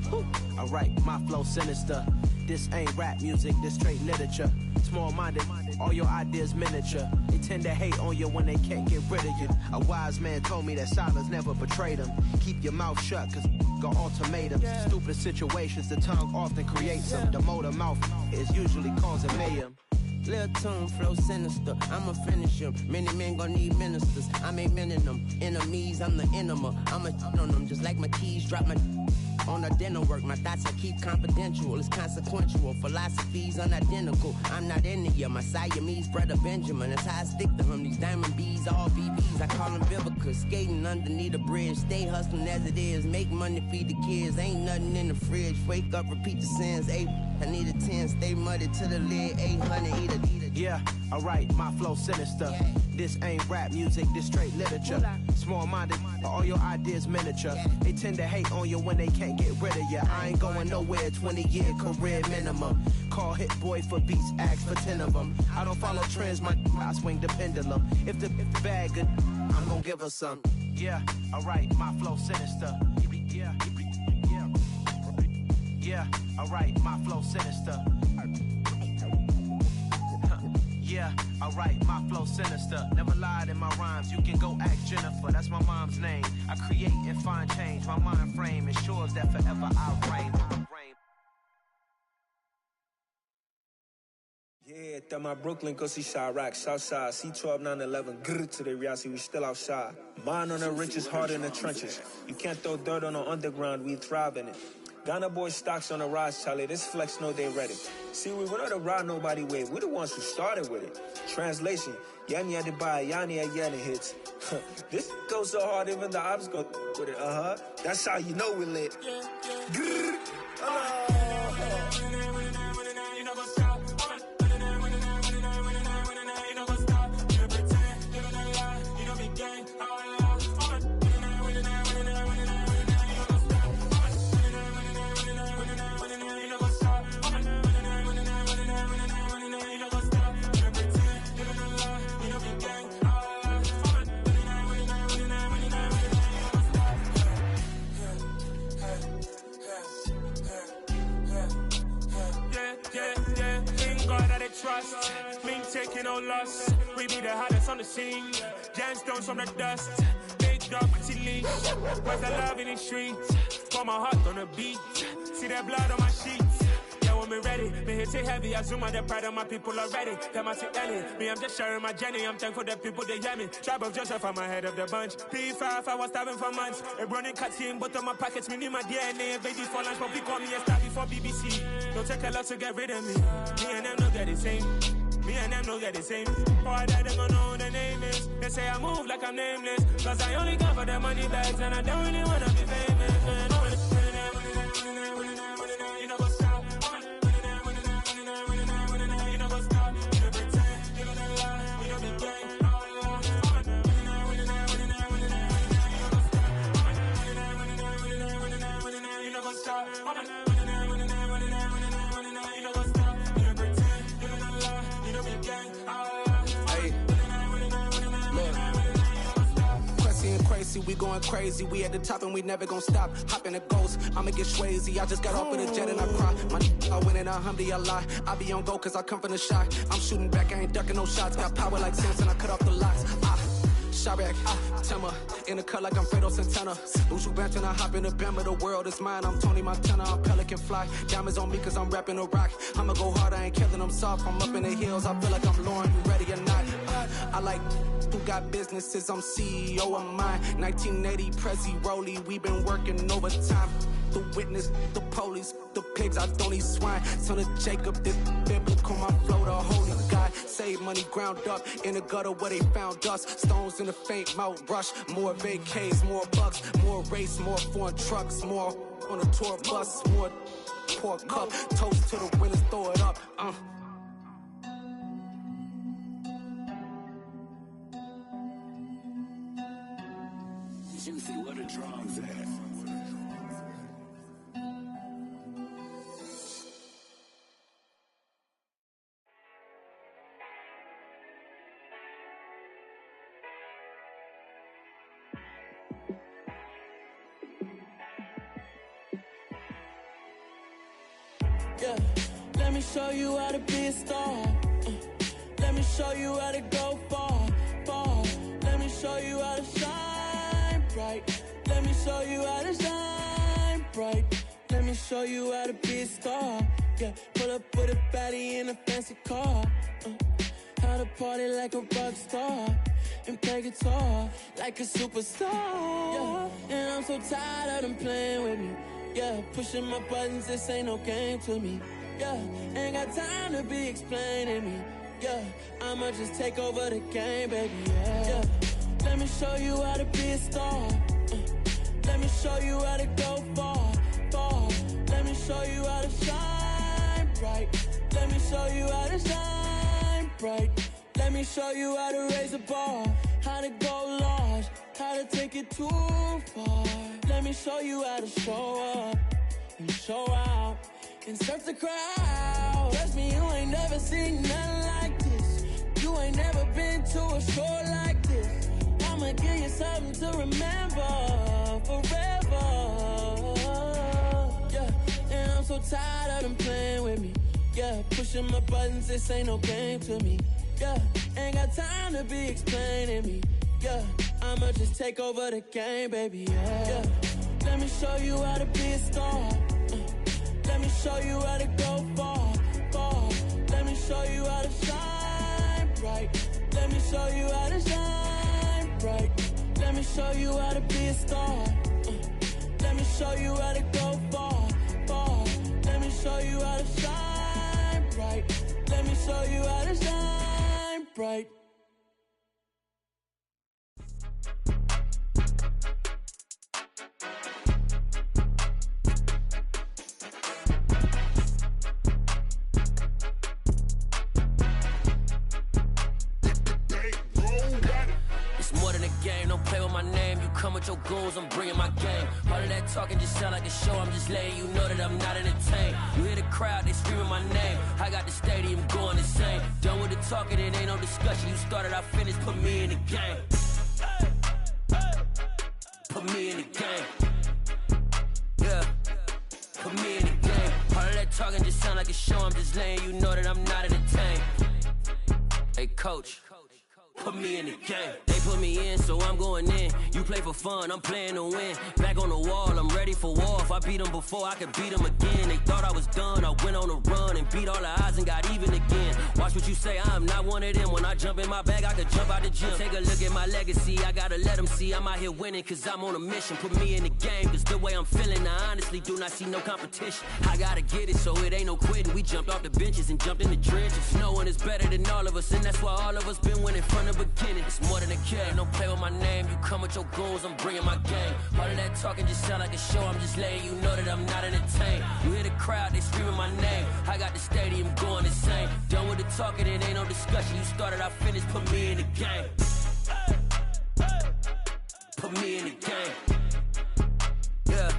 Alright, my flow sinister. This ain't rap music, this straight literature. Small-minded, all your ideas miniature. They tend to hate on you when they can't get rid of you. A wise man told me that silence never betrayed him. Keep your mouth shut, cause got ultimatums. Stupid situations, the tongue often creates them. The motor mouth is usually causing mayhem. Lil' tune, flow sinister, I'ma finish him. Many men gon' need ministers, I'm aiming them. Enemies, I'm the enema, I'ma on them. Just like my keys, drop my on the dinner work. My thoughts I keep confidential, it's consequential. Philosophies unidentical, I'm not in the year. My Siamese brother Benjamin, that's how I stick to him. These diamond bees, all BBs, I call them Vivica. Skating underneath the bridge, stay hustling as it is. Make money, feed the kids, ain't nothing in the fridge. Wake up, repeat the sins, I need a 10, stay muddy to the lid, 800, eat it. Yeah, alright, my flow sinister. This ain't rap music, this straight literature. Small-minded, all your ideas miniature. They tend to hate on you when they can't get rid of you. I ain't going nowhere, 20-year career minimum. Call Hit Boy for beats, ask for 10 of them. I don't follow trends, I swing the pendulum. If the bag good, I'm gonna give her some. Yeah, alright, my flow sinister. Yeah, alright, my flow sinister. Yeah, alright, my flow sinister. Never lied in my rhymes, you can go ask Jennifer, that's my mom's name. I create and find change, my mind frame ensures that forever I'll reign. Yeah, that my Brooklyn, go see Chirac, Southside, C12, 911, grrr to the reality, we still outside. Mine on the riches, hard in the trenches. You can't throw dirt on the underground, we thrive in it. Ghana boy stocks on the rise, Charlie. This flex know they ready. See, we not the ride nobody wave. We the ones who started with it. Translation: Yanni had to buy, Yanni had Yanni hits. This goes so hard, even the ops go with it. That's how you know we lit. Grrr. Trust, me taking no loss. We be the hottest on the scene. Gemstones from the dust. Big dog, pretty leash. Where's the love in the streets? Pour my heart on the beat. See that blood on my sheets. Yeah, when me ready, me hit it heavy. I zoom on the pride of my people already. Them I see Ellie. Me, I'm just sharing my journey. I'm thankful that people they hear me. Tribe of Joseph, I'm ahead of the bunch. P5, I was starving for months. A running cuts in, but on my pockets, me need my DNA. Babies for lunch, but call me a star before BBC. Don't take a lot to get rid of me. Me and them no get the same. Me and them no get the same. Boy, that they gon' know who the name is. They say I move like I'm nameless. Cause I only got for the money bags. And I don't really wanna be famous, man. You know what's up? You know what's up? You pretend, you gonna lie. You know the game. You know what's up? Crazy, we going crazy. We at the top and we never gonna stop. Hop in a ghost, I'ma get swayzy. I just got off with a jet and I cry. I win in a Humvee, I lie. I be on go cause I come from the shot. I'm shooting back, I ain't ducking no shots. Got power like Samson, I cut off the locks. Chirac, Timmer, in the cut like I'm Fredo Santana. Usual Banton, I hop in the Bama, the world is mine. I'm Tony Montana, I'm Pelican Fly. Diamonds on me cause I'm rapping a rock. I'ma go hard, I ain't killing them soft. I'm up in the hills, I feel like I'm Lauren, you ready or not? I like who got businesses, I'm CEO of mine. 1980 Prezi Rolly, we been working overtime. The witness, the police, the pigs, I don't eat swine. Son of Jacob, this biblical, my flow, the holy God. Save money ground up in the gutter where they found us. Stones in the faint mouth rush. More vacays, more bucks, more race, more foreign trucks, more on a tour bus, more pork cup. Toast to the winners, throw it up. Yeah, let me show you how to be a star. Let me show you how to go far, far. Let me show you how to shine bright. Let me show you how to shine bright. Let me show you how to be a star. Yeah, pull up with a baddie in a fancy car. How to party like a rock star and play guitar like a superstar. Yeah, and I'm so tired of them playing with me. Yeah, pushing my buttons, this ain't no game to me. Yeah, ain't got time to be explaining me. Yeah, I'ma just take over the game, baby. Yeah, let me show you how to be a star. Let me show you how to go far, far. Let me show you how to shine bright. Let me show you how to shine bright. Let me show you how to raise a bar, how to go large, how to take it too far. Let me show you how to show up and show out and surf the crowd. Trust me, you ain't never seen nothing like this. You ain't never been to a show like this. I'ma give you something to remember forever. Yeah, and I'm so tired of them playing with me. Yeah, pushing my buttons, this ain't no game to me. Yeah, ain't got time to be explaining me. Yeah, I'ma just take over the game, baby. Yeah, let me show you how to be a star. Let me show you how to go far, far. Let me show you how to shine bright. Let me show you how to shine bright. Let me show you how to be a star. Let me show you how to go far, far. Let me show you how to shine bright. Let me show you how to shine bright. Come with your goons, I'm bringing my game. All of that talking just sound like a show. I'm just letting you know that I'm not entertained. You hear the crowd, they screaming my name. I got the stadium going insane. Done with the talking, it ain't no discussion. You started, I finished, put me in the game. Put me in the game. Yeah, put me in the game. All of that talking just sound like a show. I'm just letting you know that I'm not entertained. Hey, coach. Put me in the game. They put me in, so I'm going in. You play for fun, I'm playing to win. Back on the wall, I'm ready for war. If I beat them before, I could beat them again. They thought I was done, I went on a run and beat all the odds and got even again. Watch what you say, I'm not one of them. When I jump in my bag, I could jump out the gym. Take a look at my legacy, I gotta let them see I'm out here winning, cause I'm on a mission. Put me in the game, cause the way I'm feeling, I honestly do not see no competition. I gotta get it, so it ain't no quitting. We jumped off the benches and jumped in the trenches. No one is better than all of us, and that's why all of us been winning from the beginning. It's more than a game, don't play with my name. You come with your goons, I'm bringing my game. All of that talking just sound like a show. I'm just letting you know that I'm not entertained. You hear the crowd, they screaming my name. I got the stadium going insane. Done with the talking, it ain't no discussion. You started, I finished, put me in the game. Put me in the game. Yeah,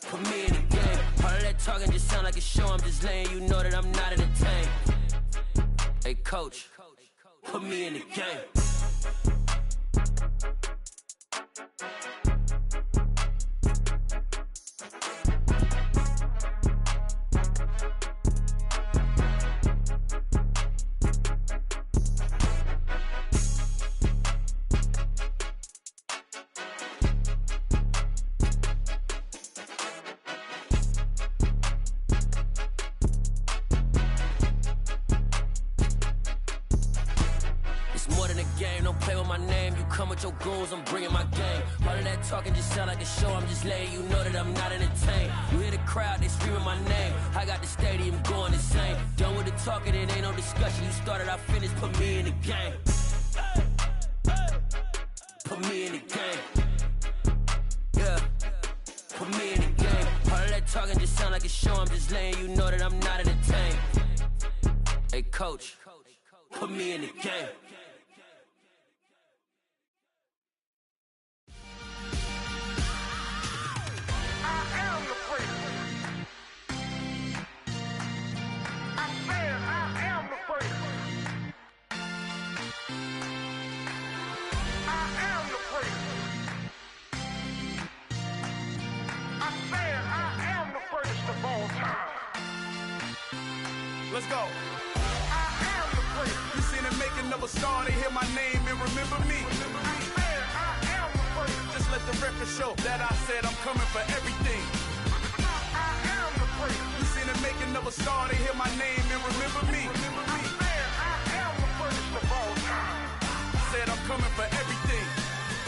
put me in the game. All of that talking just sound like a show. I'm just letting you know that I'm not entertained. Hey, coach. Put me in the game. Your goons, I'm bringing my game. All of that talking just sound like a show. I'm just letting you know that I'm not entertained. You hear the crowd, they screaming my name. I got the stadium going insane. Done with the talking, it ain't no discussion. You started, I finished, put me in the game. Put me in the game. Yeah, put me in the game. All of that talking just sound like a show. I'm just letting you know that I'm not entertained. Hey, coach, put me in the game. Let's go. I am the great. You seen the making of a star, they hear my name and remember me. I am the great. Just let the record show that I said I'm coming for everything. I am the great. You seen the making of a star, they hear my name and remember me. I am the greatest of all time. Said I'm coming for everything.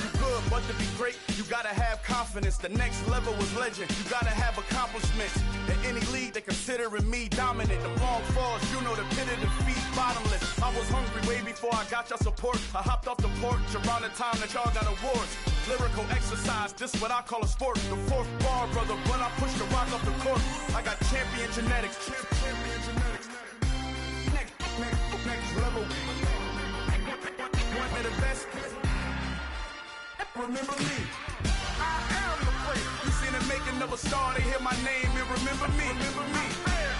You good, but to be great, you gotta have confidence. The next level was legend. You gotta have accomplishments. In any league, they considering me dominant. The long falls, you know the pit of defeat, bottomless. I was hungry way before I got your support. I hopped off the porch around the time that y'all got awards. Lyrical exercise, this what I call a sport. The fourth bar, brother, when I push the rock off the court. I got champion genetics. Champion genetics. Next level. One of the best. Remember me. I am the great. You seen the making of a star, they hear my name and remember me. Remember me.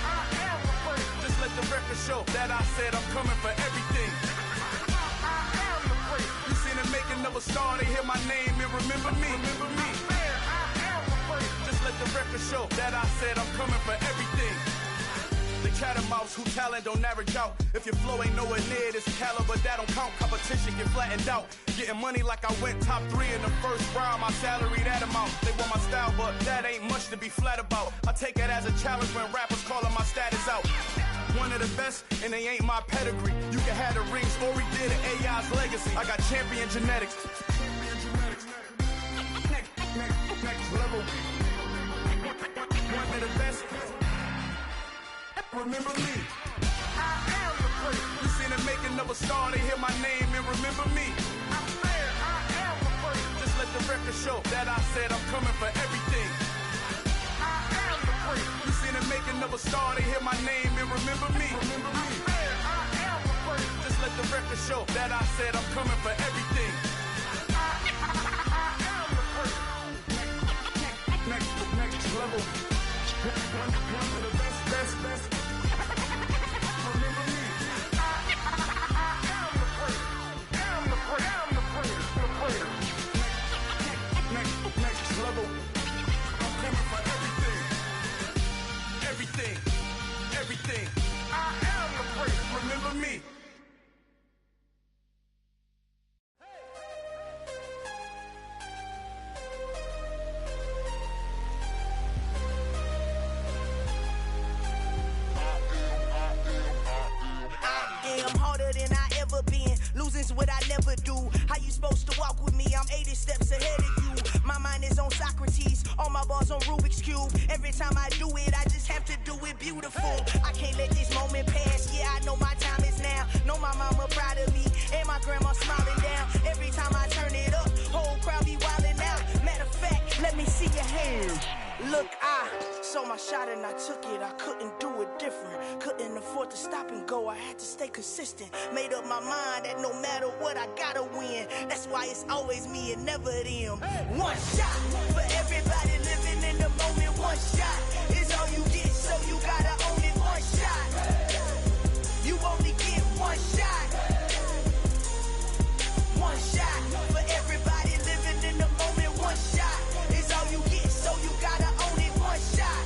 I am the great. Just let the record show that I said I'm coming for everything. I am the great. You seen the making of a star, they hear my name and remember me. Remember me. I am the great. Just let the record show that I said I'm coming for everything. The catamounts who talent don't average out. If your flow ain't nowhere near this caliber, that don't count. Competition get flattened out. Getting money like I went top 3 in the first round. My salary that amount. They want my style, but that ain't much to be flat about. I take it as a challenge when rappers calling my status out. One of the best, and they ain't my pedigree. You can have the rings, or we did it, AI's legacy. I got champion genetics. Next level. One of the best. Remember me. I am the great. You seen the making of a star, they hear my name and remember me. I am the great. Just let the record show that I said I'm coming for everything. I am the great. You seen the making of a star, they hear my name and remember me. Remember me. I am the great. Just let the record show that I said I'm coming for everything. I am the great. Next level. One of the best. Everything. I am the great. Remember me. I am harder than I ever been. Losing's what I never do. How you supposed to walk with me? I'm 80 steps ahead of you. My mind is on Socrates. All my bars on Rubik's Cube. Every time I do it, I just have to do it beautiful. I can't let this moment pass. Yeah, I know my time is now. Know my mama proud of me. And my grandma smiling down. Every time I turn it up, whole crowd be wildin' out. Matter of fact, let me see your hands. Look, I saw my shot and I took it. I couldn't do it different. Couldn't afford to stop and go. I had to stay consistent. Made up my mind that no matter what, I gotta win. That's why it's always me and never them. One shot for everybody living in the moment. One shot is all you get, so you gotta own it. One shot. You only get one shot. One shot for everybody living in the moment. One shot is all you get, so you gotta own it. One shot.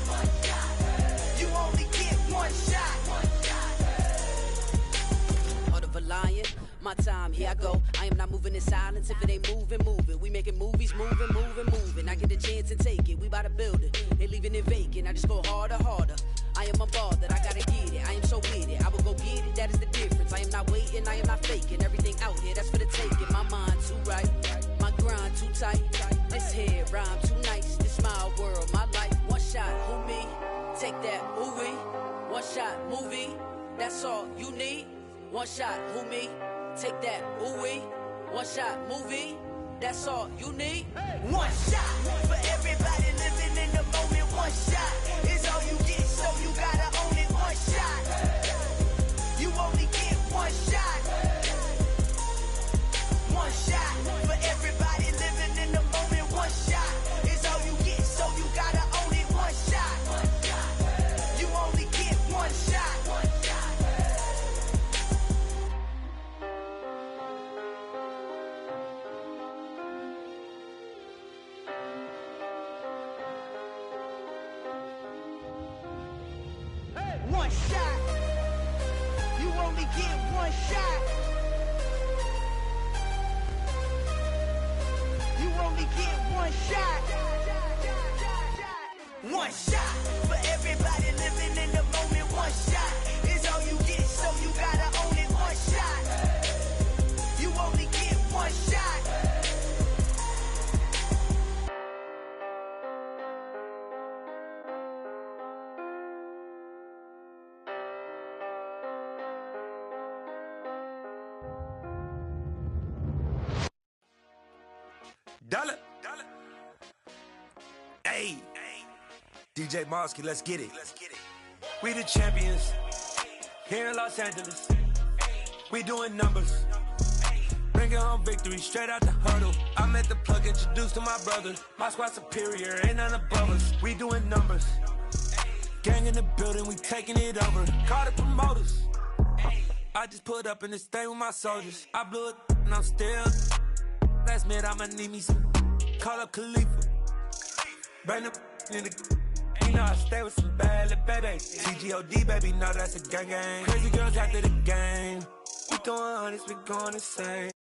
You only get one shot. Heart of a lion, my time, here I go. I am not moving in silence. If it ain't moving. We making movies, moving. I get a chance and take it. We bout to build it. They leaving it vacant. I just go harder. I am unbothered. I gotta get it. I am so with it. I will go get it. That is the difference. I am not waiting. I am not faking. Everything out here, that's for the taking. My mind too right. My grind too tight. This head rhyme too nice. This my world, my life. One shot, who me? Take that, who we? One shot, movie. That's all you need. One shot, who me? Take that, who we? One shot, movie. That's all you need. One shot for everybody living in the moment. One shot is all you get, so you gotta own it. One shot. You only get one shot. One shot for everybody living in the moment. One shot is all you get, so you gotta own it. One shot. You only get one shot. one shot. You only get one shot. You only get one shot. One shot for everybody living in the moment. One shot is all you get, so you gotta own it. One shot. You only get one shot. Dollar. Hey. DJ Mosky, let's get it. We the champions here in Los Angeles. We doing numbers. Bringing home victory straight out the huddle. I met the plug, introduced to my brother. My squad superior, ain't none above us. We doing numbers. Gang in the building, we taking it over. Call the promoters. I just put up in this thing with my soldiers. I blew it and I'm still. Last minute, I'ma need me some. Call up Khalifa. Bring the in the. You know I stay with some bad little baby. TGOD, baby, no, that's a gang gang. Crazy girls after the game. We going honest, we going insane.